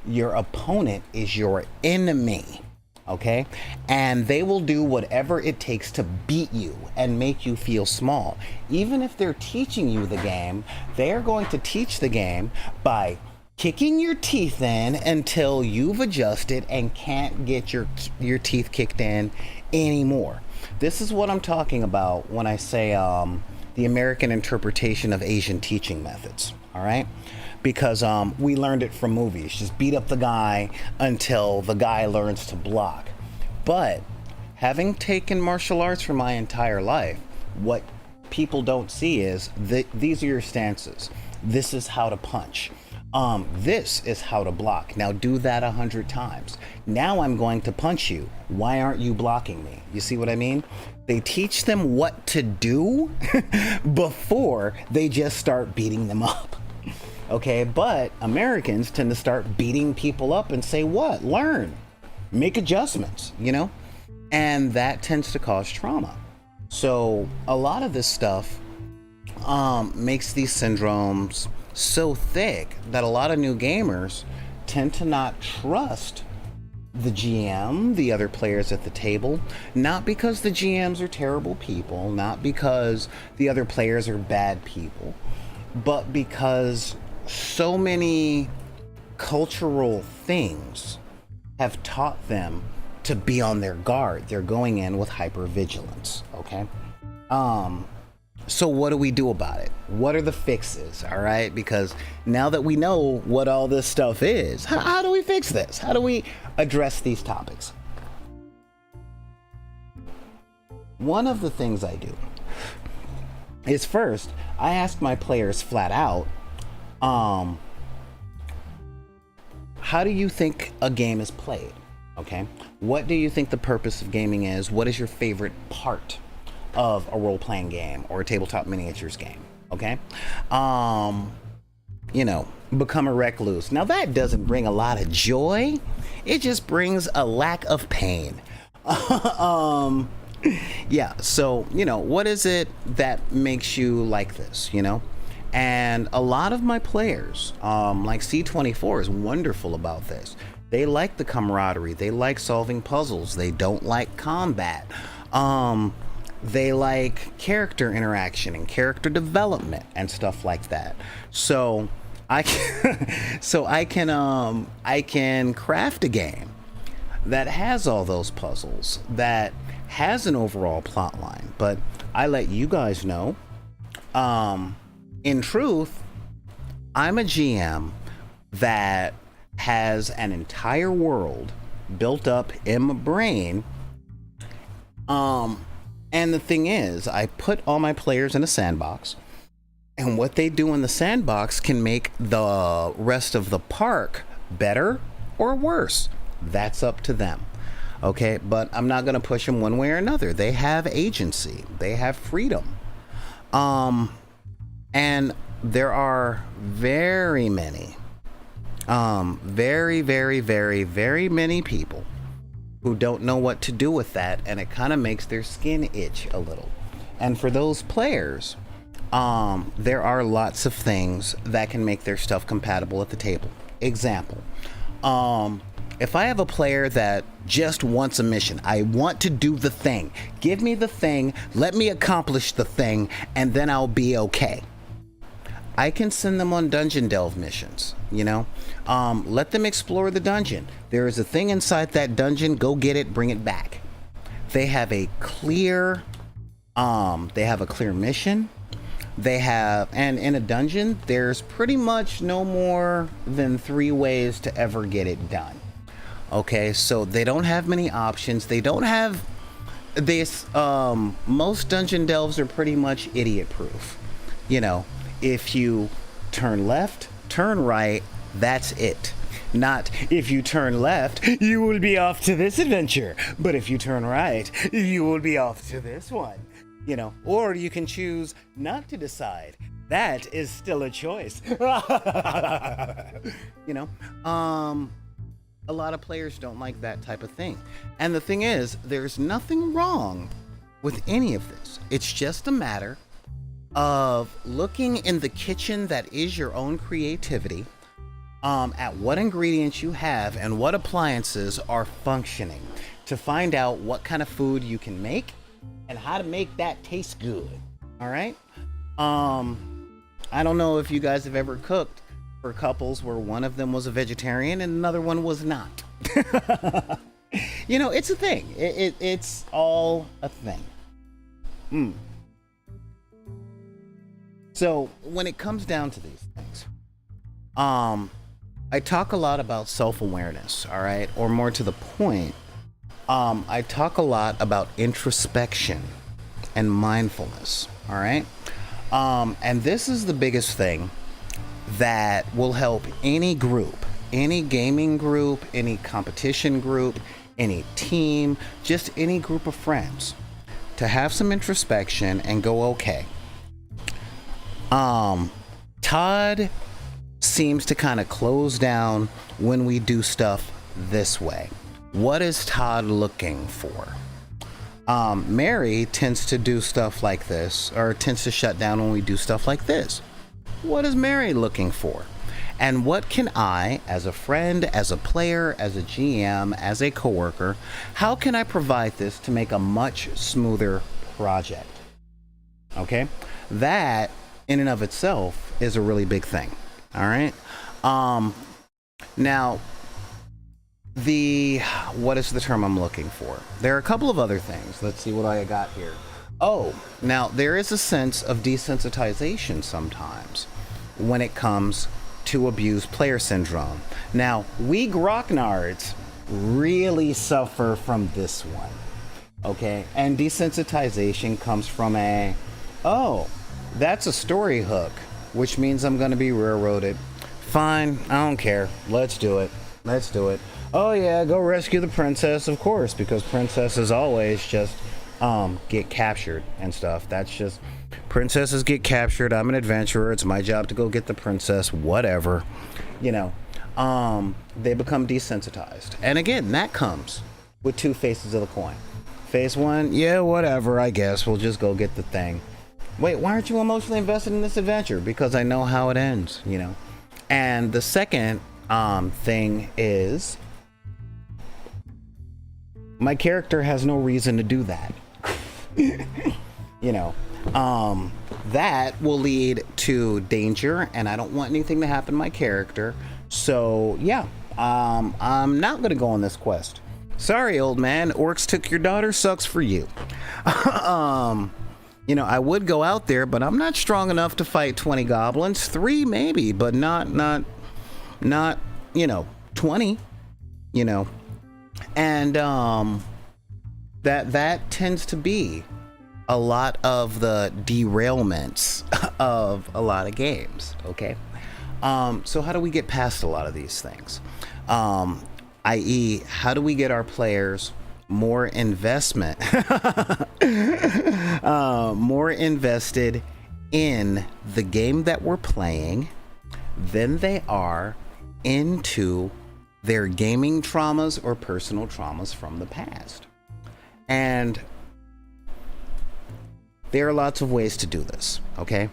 your opponent is your enemy, okay? And they will do whatever it takes to beat you and make you feel small. Even if they're teaching you the game, they're going to teach the game by kicking your teeth in until you've adjusted and can't get your teeth kicked in anymore. This is what I'm talking about when I say the American interpretation of Asian teaching methods, all right? Because we learned it from movies. Just beat up the guy until the guy learns to block. But having taken martial arts for my entire life, what people don't see is that these are your stances. This is how to punch. This is how to block. Now do that 100 times. Now I'm going to punch you. Why aren't you blocking me? You see what I mean? They teach them what to do before they just start beating them up. Okay, but Americans tend to start beating people up and say, what? Learn, make adjustments, you know? And that tends to cause trauma. So a lot of this stuff makes these syndromes so thick that a lot of new gamers tend to not trust the GM, the other players at the table, not because the GMs are terrible people, not because the other players are bad people, but because so many cultural things have taught them to be on their guard. They're going in with hypervigilance, okay? So what do we do about it? What are the fixes, all right? Because now that we know what all this stuff is, how do we fix this? How do we address these topics? One of the things I do is first, I ask my players flat out, how do you think a game is played? Okay, what do you think the purpose of gaming is? What is your favorite part of a role-playing game or a tabletop miniatures game? Okay, become a recluse. Now that doesn't bring a lot of joy. It just brings a lack of pain. Yeah, so, what is it that makes you like this, And a lot of my players, like C24 is wonderful about this. They like the camaraderie. They like solving puzzles. They don't like combat. They like character interaction and character development and stuff like that. So I can craft a game that has all those puzzles, that has an overall plot line. But I let you guys know, in truth, I'm a GM that has an entire world built up in my brain. And the thing is, I put all my players in a sandbox, and what they do in the sandbox can make the rest of the park better or worse. That's up to them. Okay, but I'm not going to push them one way or another. They have agency. They have freedom. And there are very many, very, very, very, very many people who don't know what to do with that, and it kind of makes their skin itch a little. And for those players, there are lots of things that can make their stuff compatible at the table. Example, if I have a player that just wants a mission, I want to do the thing. Give me the thing, let me accomplish the thing, and then I'll be okay. I can send them on dungeon delve missions, let them explore the dungeon. There is a thing inside that dungeon, go get it, bring it back. They have a clear mission. And in a dungeon, there's pretty much no more than 3 ways to ever get it done. Okay, so they don't have many options. They don't have this, most dungeon delves are pretty much idiot proof. If you turn left, turn right, that's it. Not if you turn left, you will be off to this adventure. But if you turn right, you will be off to this one. Or you can choose not to decide. That is still a choice. A lot of players don't like that type of thing. And the thing is, there's nothing wrong with any of this. It's just a matter of looking in the kitchen that is your own creativity, at what ingredients you have and what appliances are functioning, to find out what kind of food you can make and how to make that taste good. All right. I don't know if you guys have ever cooked for couples where one of them was a vegetarian and another one was not. It's a thing. It's all a thing. So when it comes down to these things, I talk a lot about self-awareness, all right? Or more to the point, I talk a lot about introspection and mindfulness, all right? And this is the biggest thing that will help any group, any gaming group, any competition group, any team, just any group of friends, to have some introspection and go, okay, Todd seems to kind of close down when we do stuff this way. What is Todd looking for? Mary tends to do stuff like this, or tends to shut down when we do stuff like this. What is Mary looking for? And what can I, as a friend, as a player, as a GM, as a coworker, how can I provide this to make a much smoother project? Okay? That, in and of itself, is a really big thing. All right? Now, what is the term I'm looking for? There are a couple of other things. Let's see what I got here. Oh, now there is a sense of desensitization sometimes when it comes to abused player syndrome. Now, we grognards really suffer from this one. Okay? And desensitization comes from that's a story hook, which means I'm going to be railroaded. Fine, I don't care. Let's do it. Oh yeah, go rescue the princess, of course, because princesses always just get captured and stuff. That's just Princesses get captured. I'm an adventurer. It's my job to go get the princess, whatever. You know, they become desensitized. And again, that comes with two faces of the coin. Phase one, yeah, whatever, I guess. We'll just go get the thing. Wait, why aren't you emotionally invested in this adventure? Because I know how it ends, you know. And the second thing is, my character has no reason to do that. You know, that will lead to danger, and I don't want anything to happen to my character. So yeah, I'm not gonna go on this quest. Sorry, old man, orcs took your daughter, sucks for you. You know, I would go out there, but I'm not strong enough to fight 20 goblins. 3 maybe, but not, you know, 20, you know. And that tends to be a lot of the derailments of a lot of games, okay? So how do we get past a lot of these things? I.e., how do we get our players more investment, more invested in the game that we're playing than they are into their gaming traumas or personal traumas from the past? And there are lots of ways to do this, okay?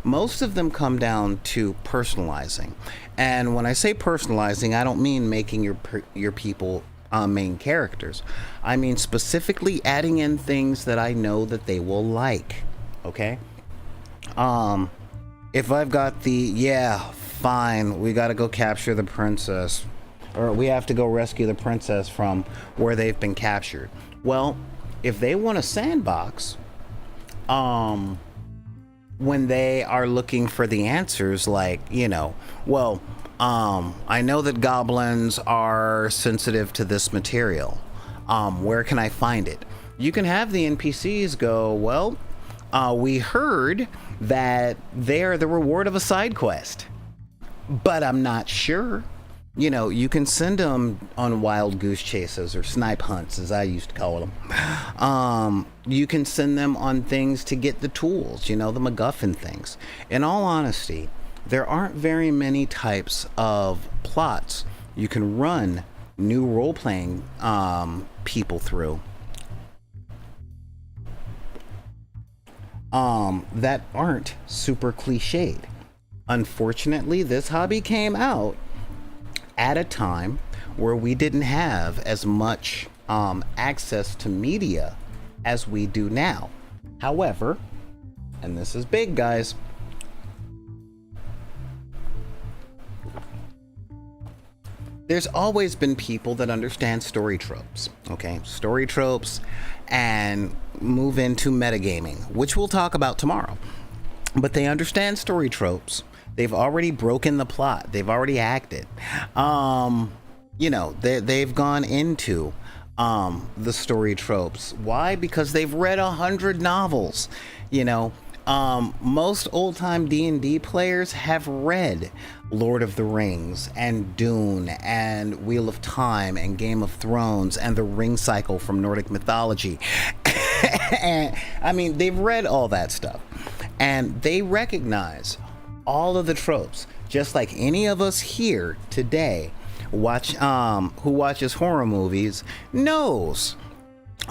Most of them come down to personalizing. And when I say personalizing, I don't mean making your people main characters. I mean specifically adding in things that I know that they will like, okay? If I've got the, yeah, fine, we gotta go capture the princess, or we have to go rescue the princess from where they've been captured. Well, if they want a sandbox, when they are looking for the answers, like, you know, well, I know that goblins are sensitive to this material. Where can I find it? You can have the NPCs go, well, we heard that they're the reward of a side quest, but I'm not sure. You know, you can send them on wild goose chases, or snipe hunts, as I used to call them. You can send them on things to get the tools, you know, the MacGuffin things. In all honesty, there aren't very many types of plots you can run new role-playing people through that aren't super cliched. Unfortunately, this hobby came out at a time where we didn't have as much access to media as we do now. However, and this is big, guys, there's always been people that understand story tropes, okay? Story tropes, and move into metagaming, which we'll talk about tomorrow. But they understand story tropes. They've already broken the plot. They've already acted. You know, they've gone into the story tropes. Why? Because they've read 100 novels. You know, most old-time D&D players have read Lord of the Rings and Dune and Wheel of Time and Game of Thrones and the Ring Cycle from Nordic mythology. And I mean, they've read all that stuff, and they recognize all of the tropes, just like any of us here today who watches horror movies knows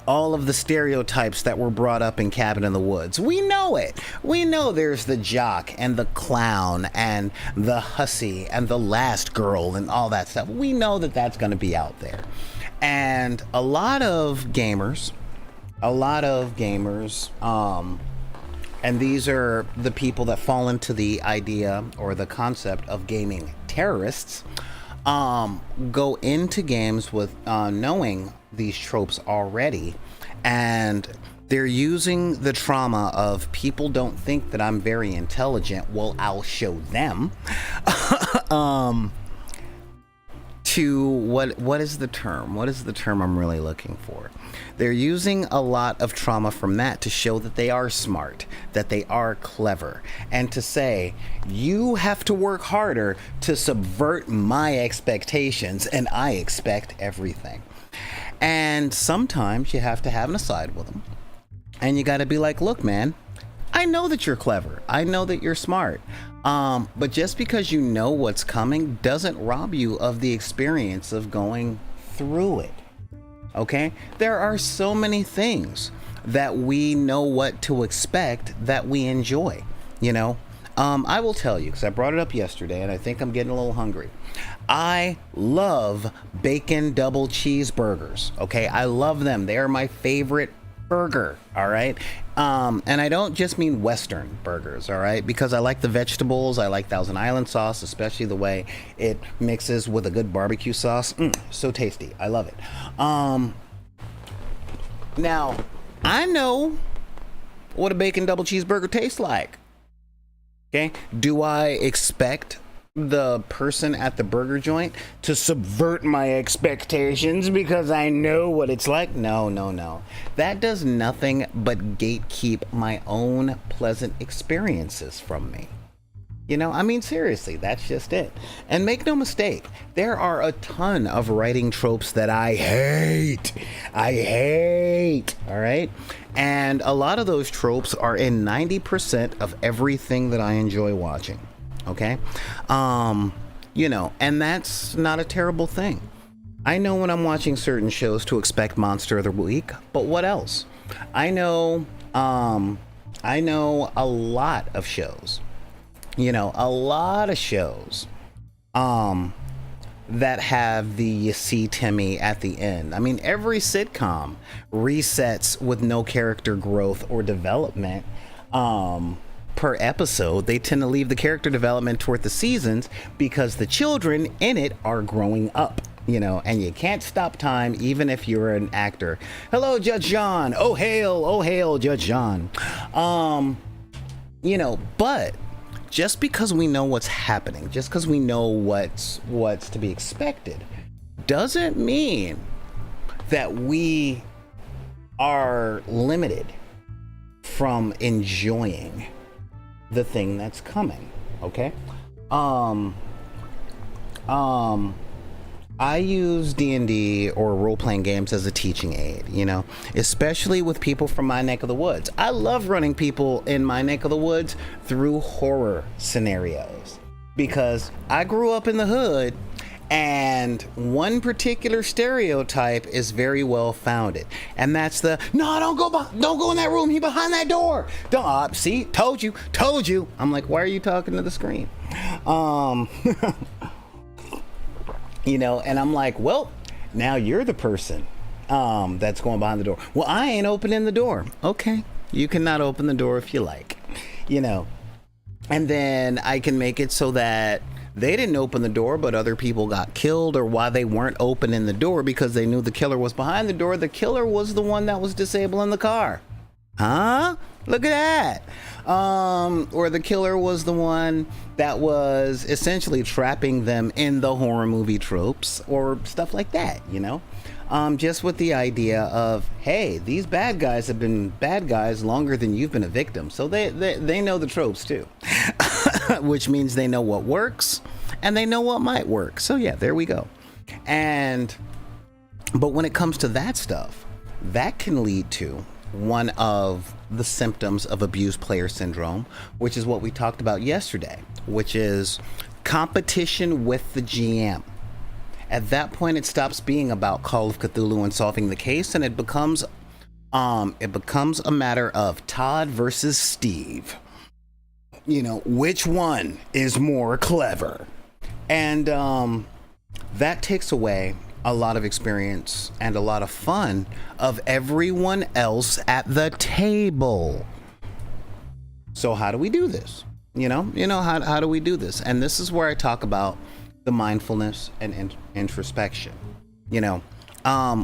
all of the stereotypes that were brought up in Cabin in the Woods. We know it. We know there's the jock and the clown and the hussy and the last girl and all that stuff. We know that that's going to be out there. And a lot of gamers, and these are the people that fall into the idea or the concept of gaming terrorists, go into games with knowing these tropes already, and they're using the trauma of people don't think that I'm very intelligent, well, I'll show them. To what is the term? What is the term I'm really looking for? They're using a lot of trauma from that to show that they are smart, that they are clever, and to say, you have to work harder to subvert my expectations, and I expect everything. And sometimes you have to have an aside with them, and you got to be like, look, man, I know that you're clever. I know that you're smart. But just because you know what's coming doesn't rob you of the experience of going through it. Okay? There are so many things that we know what to expect that we enjoy, you know? I will tell you, because I brought it up yesterday and I think I'm getting a little hungry. I love bacon double cheeseburgers. Okay? I love them. They are my favorite burger. All right? And I don't just mean Western burgers, all right? Because I like the vegetables. I like Thousand Island sauce, especially the way it mixes with a good barbecue sauce. So tasty. I love it. Now, I know what a bacon double cheeseburger tastes like. Okay? Do I expect the person at the burger joint to subvert my expectations because I know what it's like? No. That does nothing but gatekeep my own pleasant experiences from me. You know, I mean, seriously, that's just it. And make no mistake, there are a ton of writing tropes that I hate. All right? And a lot of those tropes are in 90% of everything that I enjoy watching. Okay? You know, and that's not a terrible thing. I know when I'm watching certain shows to expect Monster of the Week, but what else? I know a lot of shows. You know, a lot of shows that have the "you see Timmy" at the end. I mean, every sitcom resets with no character growth or development per episode. They tend to leave the character development toward the seasons because the children in it are growing up. You know, and you can't stop time even if you're an actor. Hello, Judge John. Oh hail, Judge John. You know, but just because we know what's happening, just because we know what's to be expected, doesn't mean that we are limited from enjoying the thing that's coming. Okay? I use D&D or role-playing games as a teaching aid, you know, especially with people from my neck of the woods. I love running people in my neck of the woods through horror scenarios because I grew up in the hood, and one particular stereotype is very well founded, and that's the "no, don't go in that room, he behind that door, don't see, told you." I'm like, why are you talking to the screen? You know, and I'm like, well, now you're the person that's going behind the door. Well, I ain't opening the door. Okay, you cannot open the door if you like, you know. And then I can make it so that they didn't open the door, but other people got killed, or why they weren't opening the door because they knew the killer was behind the door. The killer was the one that was disabling the car. Huh? Look at that. Or the killer was the one that was essentially trapping them in the horror movie tropes or stuff like that, you know? Just with the idea of, hey, these bad guys have been bad guys longer than you've been a victim. So they know the tropes too, which means they know what works and they know what might work. So yeah, there we go. But when it comes to that stuff, that can lead to one of the symptoms of abused player syndrome, which is what we talked about yesterday, which is competition with the GM. At that point, it stops being about Call of Cthulhu and solving the case, and it becomes a matter of Todd versus Steve. You know, which one is more clever? And that takes away a lot of experience and a lot of fun of everyone else at the table. So how do we do this? You know, how do we do this? And this is where I talk about the mindfulness and introspection. You know,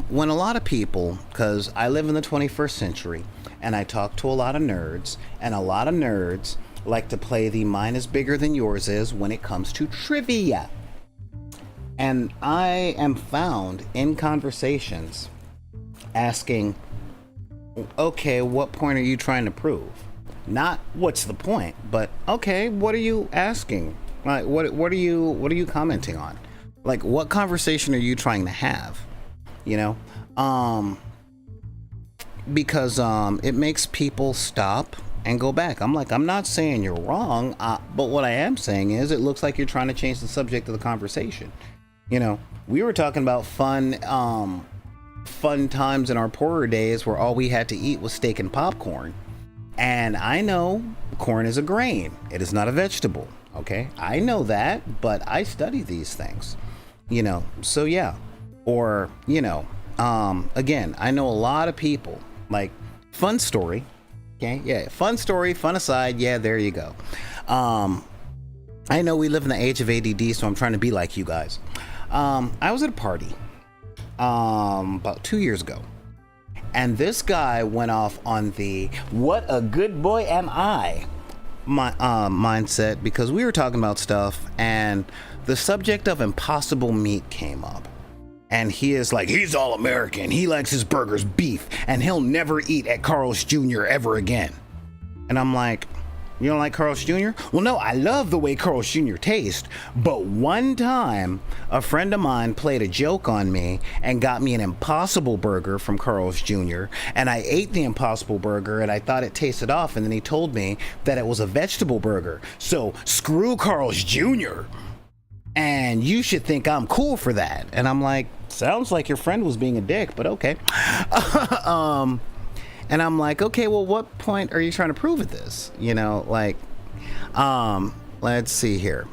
when a lot of people, because I live in the 21st century and I talk to a lot of nerds, and a lot of nerds like to play the mine is bigger than yours is when it comes to trivia. And I am found in conversations asking, okay, what point are you trying to prove? Not what's the point, but okay, what are you asking? Like, what are you commenting on? Like, what conversation are you trying to have? You know, because it makes people stop and go back. I'm like, I'm not saying you're wrong, but what I am saying is it looks like you're trying to change the subject of the conversation. You know, we were talking about fun times in our poorer days where all we had to eat was steak and popcorn. And I know corn is a grain. It is not a vegetable. Okay, I know that, but I study these things. You know, so yeah. Or, you know, again, I know a lot of people, like, fun story. Okay, yeah, fun story, fun aside. Yeah, there you go. I know we live in the age of ADD, so I'm trying to be like you guys. I was at a party about 2 years ago, and this guy went off on the "what a good boy am I" mindset, because we were talking about stuff, and the subject of impossible meat came up. And he is like, he's all American. He likes his burgers beef, and he'll never eat at Carl's Jr. ever again. And I'm like, you don't like Carl's Jr.? Well, no, I love the way Carl's Jr. tastes. But one time, a friend of mine played a joke on me and got me an Impossible Burger from Carl's Jr. And I ate the Impossible Burger, and I thought it tasted off. And then he told me that it was a vegetable burger. So screw Carl's Jr. And you should think I'm cool for that. And I'm like, sounds like your friend was being a dick, but okay. And I'm like, okay, well, what point are you trying to prove with this? You know, like, let's see here.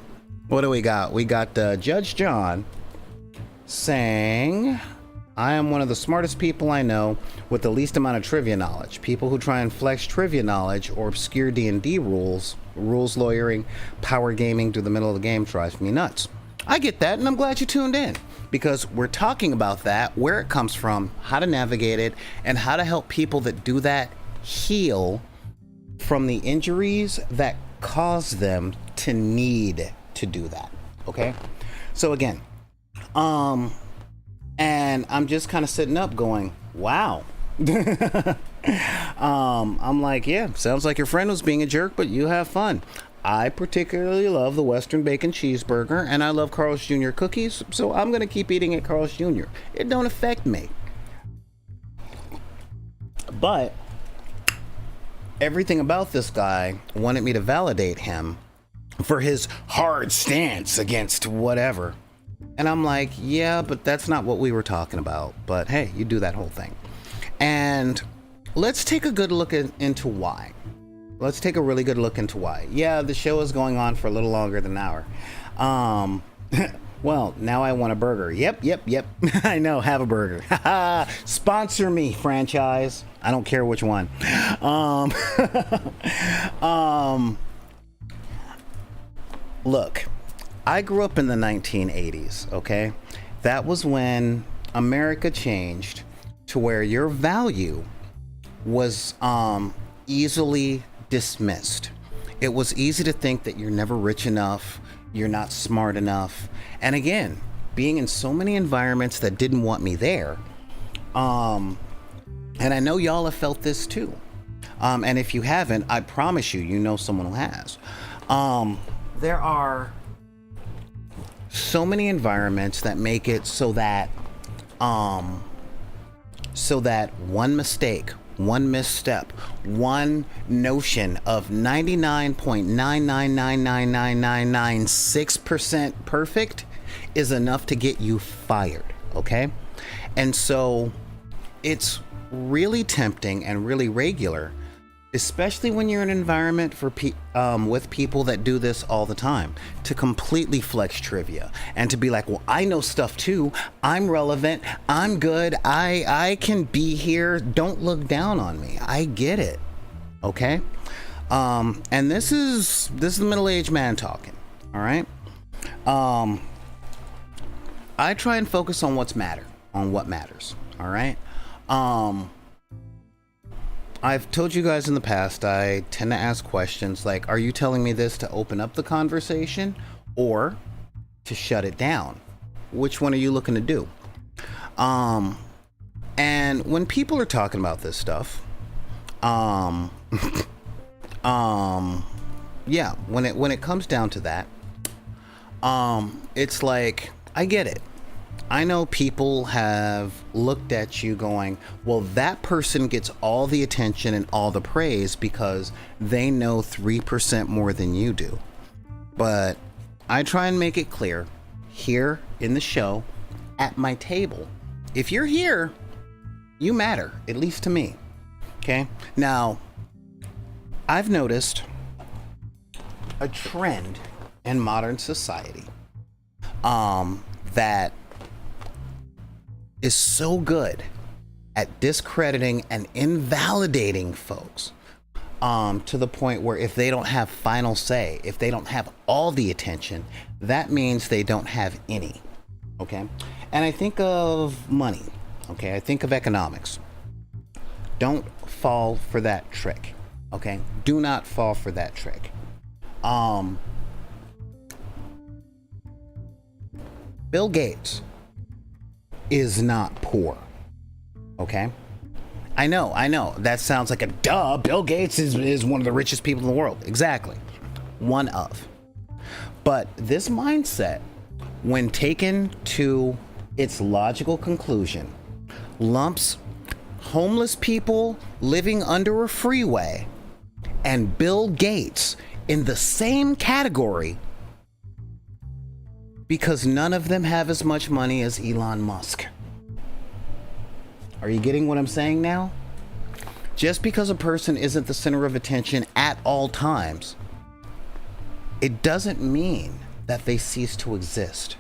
What do we got? We got Judge John saying, I am one of the smartest people I know with the least amount of trivia knowledge. People who try and flex trivia knowledge or obscure D&D rules lawyering, power gaming through the middle of the game drives me nuts. I get that, and I'm glad you tuned in, because we're talking about that, where it comes from, how to navigate it, and how to help people that do that heal from the injuries that cause them to need to do that. Okay? So again, and I'm just kind of sitting up going, wow. I'm like, yeah, sounds like your friend was being a jerk, but you have fun. I particularly love the Western Bacon Cheeseburger, and I love Carl's Jr. cookies, so I'm going to keep eating at Carl's Jr. It don't affect me. But everything about this guy wanted me to validate him for his hard stance against whatever. And I'm like, yeah, but that's not what we were talking about. But hey, you do that whole thing. And let's take a good look into why. Let's take a really good look into why. Yeah, the show is going on for a little longer than an hour. Well, now I want a burger. Yep. I know, have a burger. Sponsor me, franchise. I don't care which one. Look, I grew up in the 1980s, okay? That was when America changed to where your value was easily dismissed. It was easy to think that you're never rich enough, you're not smart enough. And again, being in so many environments that didn't want me there, and I know y'all have felt this too. And if you haven't, I promise you, you know someone who has. There are so many environments that make it so that one mistake, one misstep, one notion of 99.9999996% perfect is enough to get you fired, okay? And so it's really tempting and really regular, especially when you're in an environment with people that do this all the time, to completely flex trivia and to be like, well, I know stuff too. I'm relevant. I'm good. I can be here. Don't look down on me. I get it. Okay. And this is the middle-aged man talking. All right. I try and focus on what matters. All right. I've told you guys in the past, I tend to ask questions like, are you telling me this to open up the conversation or to shut it down? Which one are you looking to do? And when people are talking about this stuff, yeah, when it comes down to that, it's like, I get it. I know people have looked at you going, well, that person gets all the attention and all the praise because they know 3% more than you do. But I try and make it clear here in the show, at my table, if you're here, you matter, at least to me. Okay? Now, I've noticed a trend in modern society that is so good at discrediting and invalidating folks to the point where if they don't have final say, if they don't have all the attention, that means they don't have any. Okay? And I think of money. Okay? I think of economics. Don't fall for that trick. Okay? Do not fall for that trick. Bill Gates is not poor. Okay? I know. That sounds like a duh. Bill Gates is one of the richest people in the world. Exactly. One of. But this mindset, when taken to its logical conclusion, lumps homeless people living under a freeway and Bill Gates in the same category because none of them have as much money as Elon Musk. Are you getting what I'm saying now? Just because a person isn't the center of attention at all times, it doesn't mean that they cease to exist.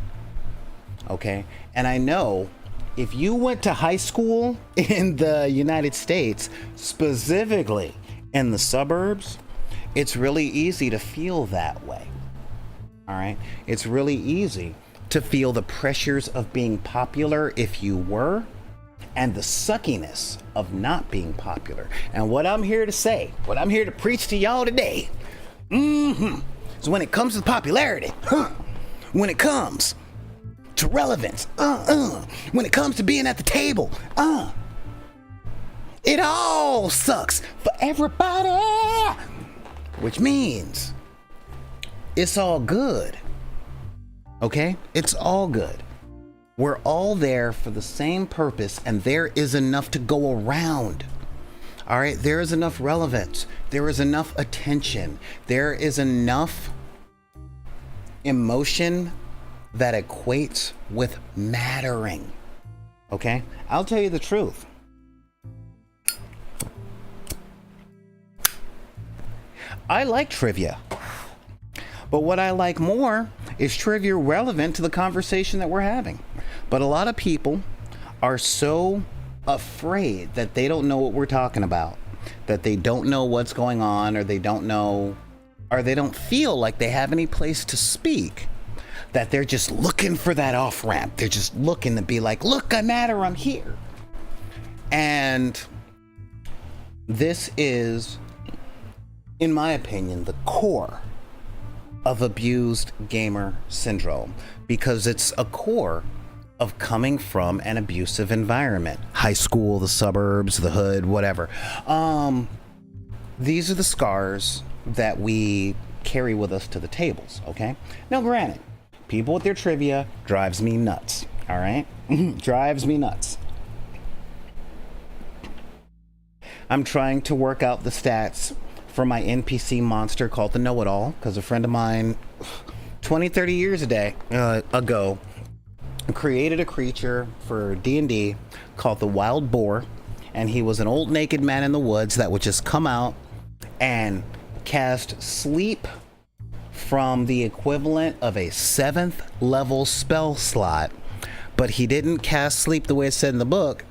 Okay? And I know if you went to high school in the United States, specifically in the suburbs, it's really easy to feel that way. All right? It's really easy to feel the pressures of being popular if you were, and the suckiness of not being popular. And what I'm here to say, what I'm here to preach to y'all today, is when it comes to popularity, when it comes to relevance, when it comes to being at the table, it all sucks for everybody, which means it's all good. Okay? It's all good. We're all there for the same purpose, and there is enough to go around. All right? There is enough relevance. There is enough attention. There is enough emotion that equates with mattering. Okay? I'll tell you the truth. I like trivia. But what I like more is trivia relevant to the conversation that we're having. But a lot of people are so afraid that they don't know what we're talking about, that they don't know what's going on, or they don't know, or they don't feel like they have any place to speak, that they're just looking for that off ramp. They're just looking to be like, look, I matter, I'm here. And this is, in my opinion, the core of abused gamer syndrome, because it's a core of coming from an abusive environment. High school, the suburbs, the hood, whatever. These are the scars that we carry with us to the tables, okay? Now, granted, people with their trivia drives me nuts, all right? Drives me nuts. I'm trying to work out the stats for my NPC monster called the Know-It-All, because a friend of mine 20, 30 years ago created a creature for D&D called the Wild Boar, and he was an old naked man in the woods that would just come out and cast sleep from the equivalent of a 7th level spell slot. But he didn't cast sleep the way it said in the book.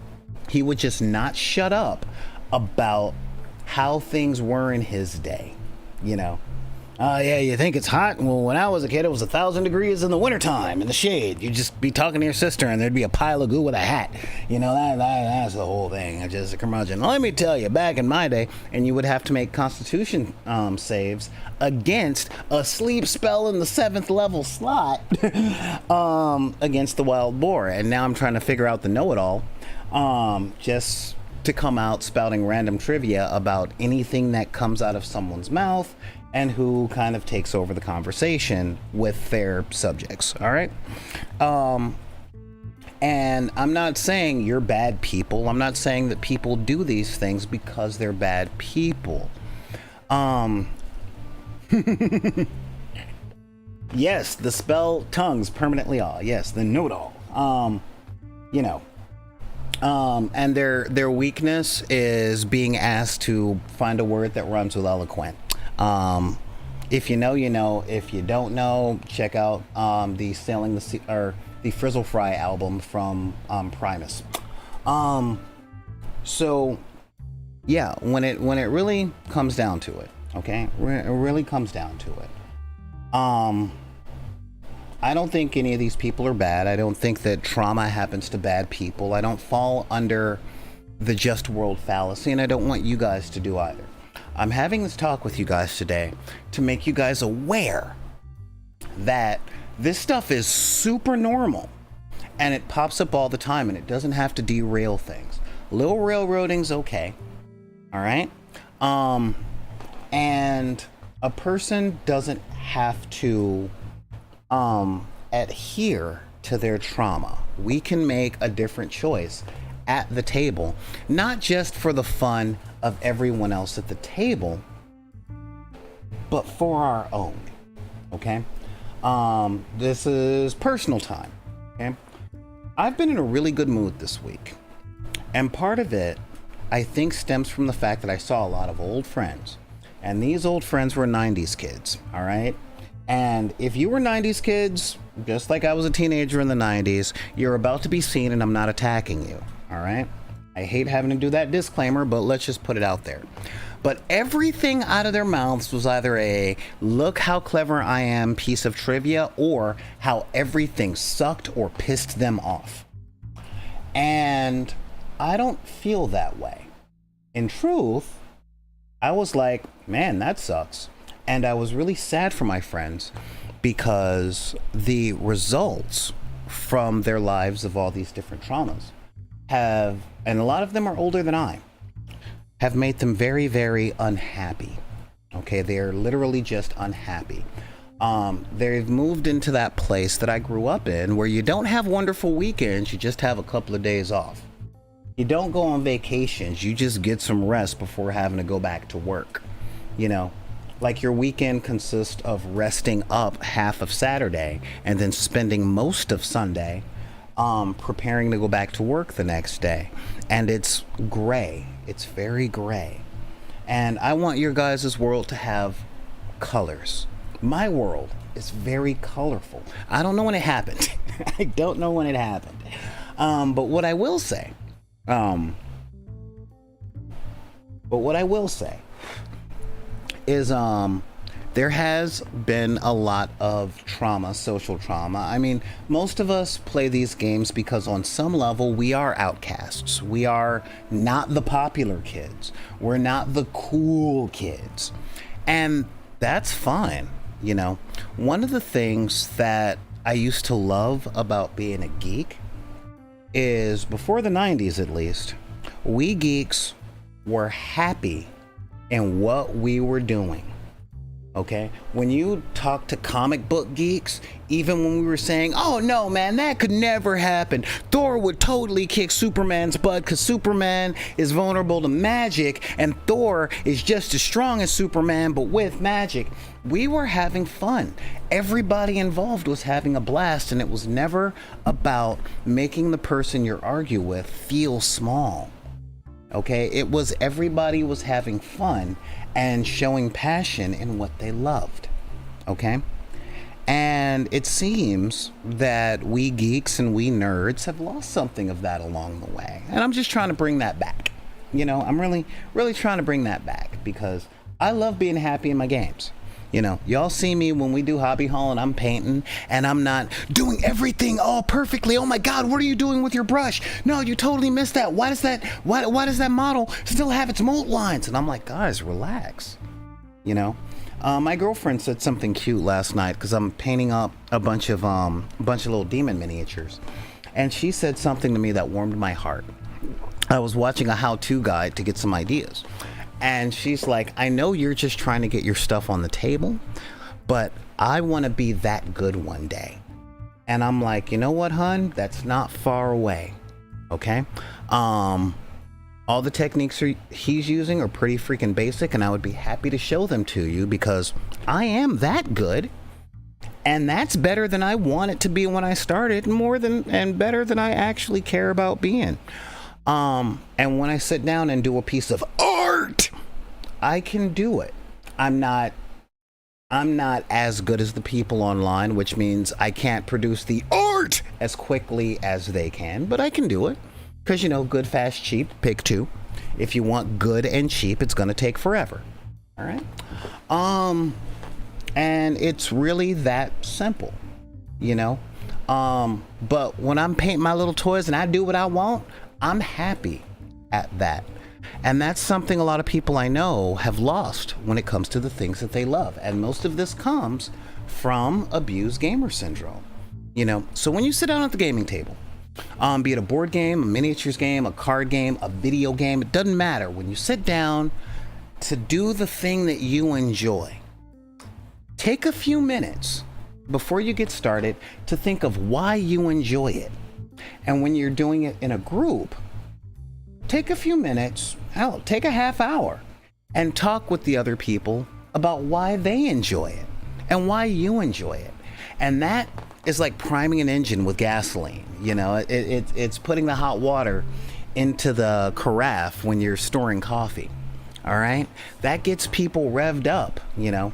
He would just not shut up about how things were in his day, you know. Yeah, you think it's hot? Well, when I was a kid, it was 1,000 degrees in the wintertime in the shade. You'd just be talking to your sister and there'd be a pile of goo with a hat. You know, that's the whole thing. It's just a curmudgeon. Let me tell you, back in my day, and you would have to make constitution saves against a sleep spell in the 7th level slot against the Wild Boar. And now I'm trying to figure out the Know-It-All just to come out spouting random trivia about anything that comes out of someone's mouth and who kind of takes over the conversation with their subjects. All right. And I'm not saying you're bad people. I'm not saying that people do these things because they're bad people. Yes, the spell tongues permanently all. Yes, the know-it-all. You know. And their weakness is being asked to find a word that rhymes with eloquent. If you know, you know. If you don't know, check out the Sailing the Sea or the Frizzle Fry album from Primus. So yeah, when it really comes down to it, okay, it really comes down to it. I don't think any of these people are bad. I don't think that trauma happens to bad people. I don't fall under the just world fallacy, and I don't want you guys to do either. I'm having this talk with you guys today to make you guys aware that this stuff is super normal and it pops up all the time, and it doesn't have to derail things. Little railroading's okay. All right. And a person doesn't have to adhere to their trauma. We can make a different choice at the table, not just for the fun of everyone else at the table, but for our own. Okay. This is personal time. Okay. I've been in a really good mood this week, and part of it I think stems from the fact that I saw a lot of old friends, and these old friends were 90s kids. All right. And if you were 90s kids, just like I was a teenager in the 90s, you're about to be seen, and I'm not attacking you. All right. I hate having to do that disclaimer, but let's just put it out there. But everything out of their mouths was either a look how clever I am piece of trivia, or how everything sucked or pissed them off. And I don't feel that way. In truth, I was like, man, that sucks. And I was really sad for my friends because the results from their lives of all these different traumas have, and a lot of them are older than I, have made them very, very unhappy. Okay, they're literally just unhappy. They've moved into that place that I grew up in where you don't have wonderful weekends, you just have a couple of days off. You don't go on vacations, you just get some rest before having to go back to work. You know, like your weekend consists of resting up half of Saturday and then spending most of Sunday preparing to go back to work the next day. And it's gray. It's very gray. And I want your guys' world to have colors. My world is very colorful. I don't know when it happened. I don't know when it happened. But what I will say is there has been a lot of trauma, social trauma. I mean, most of us play these games because on some level we are outcasts. We are not the popular kids. We're not the cool kids. And that's fine. You know, one of the things that I used to love about being a geek is, before the 90s at least, we geeks were happy in what we were doing. Okay, when you talk to comic book geeks, even when we were saying, oh no man, that could never happen, Thor would totally kick Superman's butt because Superman is vulnerable to magic and Thor is just as strong as Superman but with magic, we were having fun. Everybody involved was having a blast, and it was never about making the person you're arguing with feel small. Okay, it was everybody was having fun and showing passion in what they loved. Okay, and it seems that we geeks and we nerds have lost something of that along the way, and I'm just trying to bring that back. You know, I'm really trying to bring that back because I love being happy in my games. You know, y'all see me when we do hobby haul and I'm painting and I'm not doing everything all perfectly. Oh my God, what are you doing with your brush? No, you totally missed that. Why does that model still have its mold lines? And I'm like, guys, relax. You know, my girlfriend said something cute last night because I'm painting up a bunch of little demon miniatures, and she said something to me that warmed my heart. I was watching a how-to guide to get some ideas. And she's like, I know you're just trying to get your stuff on the table, but I want to be that good one day. And I'm like, you know what, hun? That's not far away. Okay. All the techniques he's using are pretty freaking basic, and I would be happy to show them to you because I am that good. And that's better than I want it to be when I started, and better than I actually care about being. And when I sit down and do a piece of art, I can do it. I'm not as good as the people online, which means I can't produce the art as quickly as they can, but I can do it. Because, you know, good, fast, cheap, pick two. If you want good and cheap, it's going to take forever. All right. And it's really that simple, you know. But when I'm painting my little toys and I do what I want, I'm happy at that. And that's something a lot of people I know have lost when it comes to the things that they love. And most of this comes from abused gamer syndrome, you know. So when you sit down at the gaming table, be it a board game, a miniatures game, a card game, a video game, it doesn't matter. When you sit down to do the thing that you enjoy, take a few minutes before you get started to think of why you enjoy it. And when you're doing it in a group, take a few minutes, hell, take a half hour and talk with the other people about why they enjoy it and why you enjoy it. And that is like priming an engine with gasoline. You know, it's putting the hot water into the carafe when you're storing coffee. All right, that gets people revved up, you know.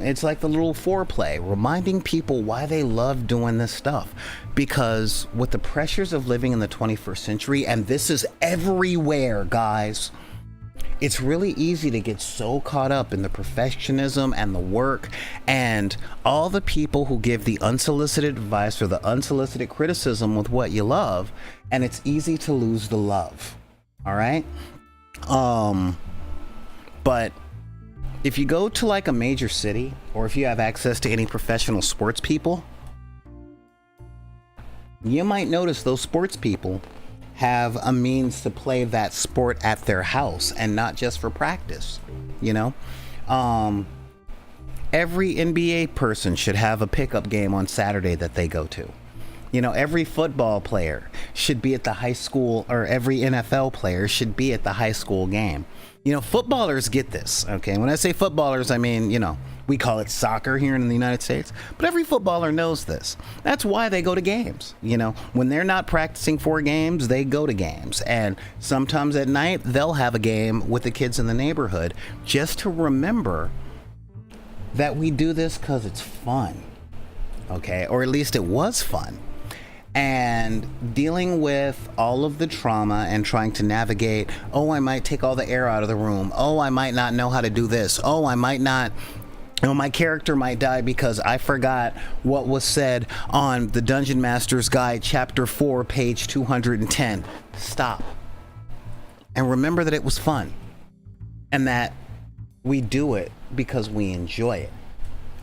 It's like the little foreplay, reminding people why they love doing this stuff. Because with the pressures of living in the 21st century, and this is everywhere, guys, it's really easy to get so caught up in the perfectionism and the work and all the people who give the unsolicited advice or the unsolicited criticism with what you love, and it's easy to lose the love. All right. But if you go to like a major city, or if you have access to any professional sports people, you might notice those sports people have a means to play that sport at their house and not just for practice. You know, every NBA person should have a pickup game on Saturday that they go to. You know, every football player should be at the high school, or every NFL player should be at the high school game. You know, footballers get this, okay? When I say footballers, I mean, you know, we call it soccer here in the United States, but every footballer knows this. That's why they go to games. You know, when they're not practicing for games, they go to games. And sometimes at night, they'll have a game with the kids in the neighborhood just to remember that we do this because it's fun, okay? Or at least it was fun. And dealing with all of the trauma and trying to navigate, oh, I might take all the air out of the room. Oh, I might not know how to do this. Oh, I might not, my character might die because I forgot what was said on the Dungeon Master's Guide, Chapter 4, page 210. Stop. And remember that it was fun. And that we do it because we enjoy it.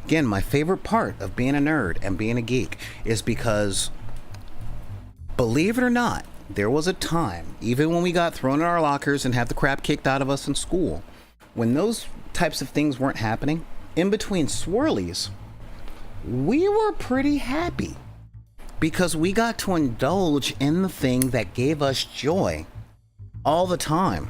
Again, my favorite part of being a nerd and being a geek is because, believe it or not, there was a time, even when we got thrown in our lockers and had the crap kicked out of us in school, when those types of things weren't happening, in between swirlies, we were pretty happy because we got to indulge in the thing that gave us joy all the time.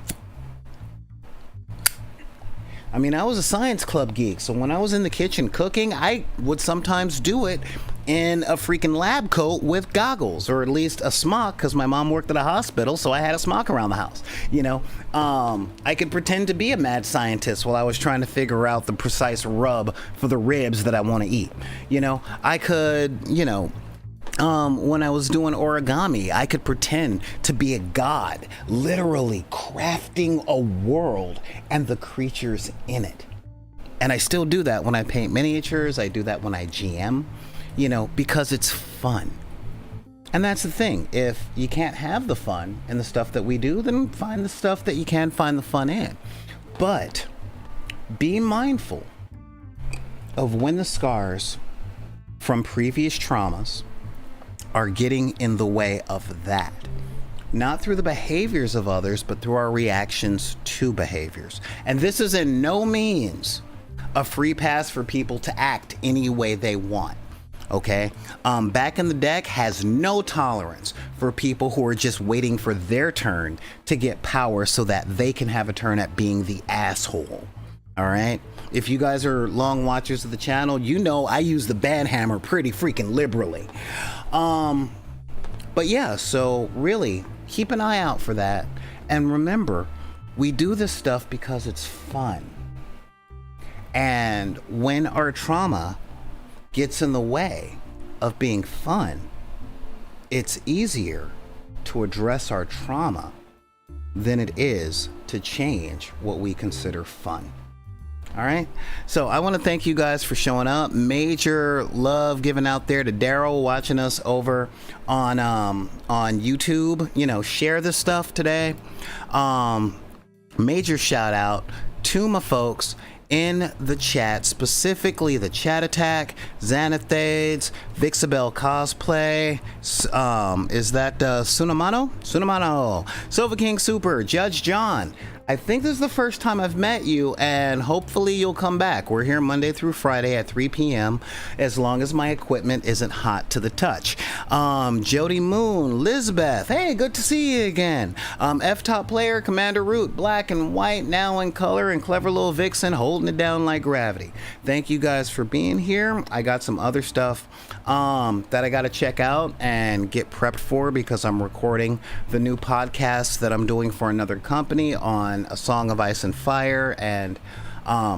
I mean, I was a science club geek, so when I was in the kitchen cooking, I would sometimes do it in a freaking lab coat with goggles, or at least a smock, because my mom worked at a hospital, so I had a smock around the house. You know, I could pretend to be a mad scientist while I was trying to figure out the precise rub for the ribs that I want to eat. You know, I could, you know, when I was doing origami, I could pretend to be a god, literally crafting a world and the creatures in it. And I still do that when I paint miniatures. I do that when I GM, you know, because it's fun. And that's the thing. If you can't have the fun in the stuff that we do, then find the stuff that you can find the fun in. But be mindful of when the scars from previous traumas are getting in the way of that. Not through the behaviors of others, but through our reactions to behaviors. And this is in no means a free pass for people to act any way they want. Okay, back in the deck has no tolerance for people who are just waiting for their turn to get power so that they can have a turn at being the asshole. All right, if you guys are long watchers of the channel, you know I use the banhammer pretty freaking liberally. But yeah, so really keep an eye out for that, and remember, we do this stuff because it's fun. And when our trauma gets in the way of being fun, it's easier to address our trauma than it is to change what we consider fun. All right, so I want to thank you guys for showing up. Major love given out there to Daryl watching us over on YouTube. You know, share this stuff today. Major shout out to my folks in the chat, specifically the Chat Attack, Xanathades, Vixabel Cosplay, is that Sunamano, Silver King Super, Judge John. I think this is the first time I've met you, and hopefully you'll come back. We're here Monday through Friday at 3 p.m. as long as my equipment isn't hot to the touch. Jody Moon, Lizbeth, hey, good to see you again. F-Top Player, Commander Root, Black and White, now in color, and Clever Little Vixen holding it down like gravity. Thank you guys for being here. I got some other stuff that I got to check out and get prepped for because I'm recording the new podcast that I'm doing for another company on A Song of Ice and Fire, and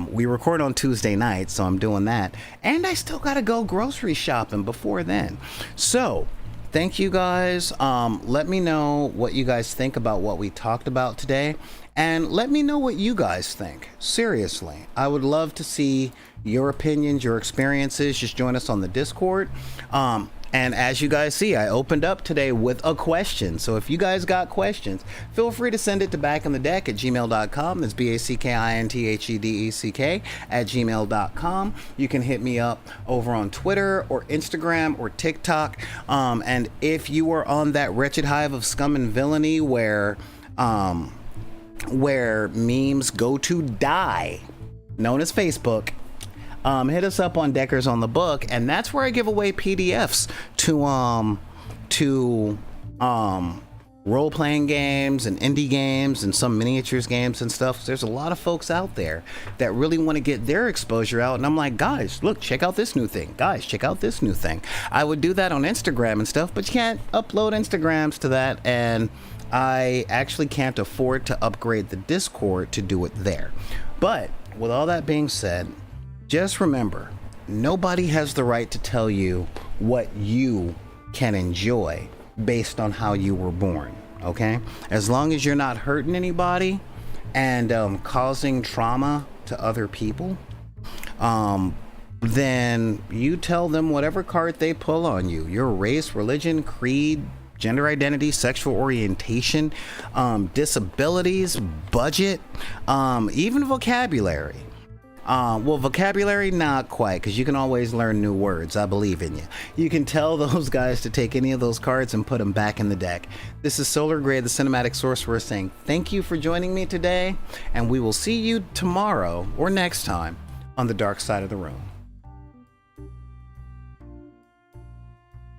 we record on Tuesday night, so I'm doing that, and I still gotta go grocery shopping before then. So thank you guys. Let me know what you guys think about what we talked about today, and let me know what you guys think. Seriously, I would love to see your opinions, your experiences. Just join us on the Discord. And as you guys see, I opened up today with a question. So if you guys got questions, feel free to send it to backinthedeck@gmail.com. That's BACKINTHEDECK @gmail.com. You can hit me up over on Twitter or Instagram or TikTok. And if you are on that wretched hive of scum and villainy where memes go to die, known as Facebook, hit us up on Deckers on the Book, and that's where I give away PDFs to role-playing games and indie games and some miniatures games and stuff. There's a lot of folks out there that really want to get their exposure out, and I'm like, guys, look, check out this new thing. Guys, check out this new thing. I would do that on Instagram and stuff, but you can't upload Instagrams to that, and I actually can't afford to upgrade the Discord to do it there. But with all that being said, just remember, nobody has the right to tell you what you can enjoy based on how you were born, okay? As long as you're not hurting anybody and causing trauma to other people, then you tell them whatever card they pull on you. Your race, religion, creed, gender identity, sexual orientation, disabilities, budget, even vocabulary. Well, vocabulary, not quite, because you can always learn new words. I believe in you. You can tell those guys to take any of those cards and put them back in the deck. This is Solar Grey, the Cinematic Sorcerer, saying thank you for joining me today, and we will see you tomorrow or next time on the dark side of the room.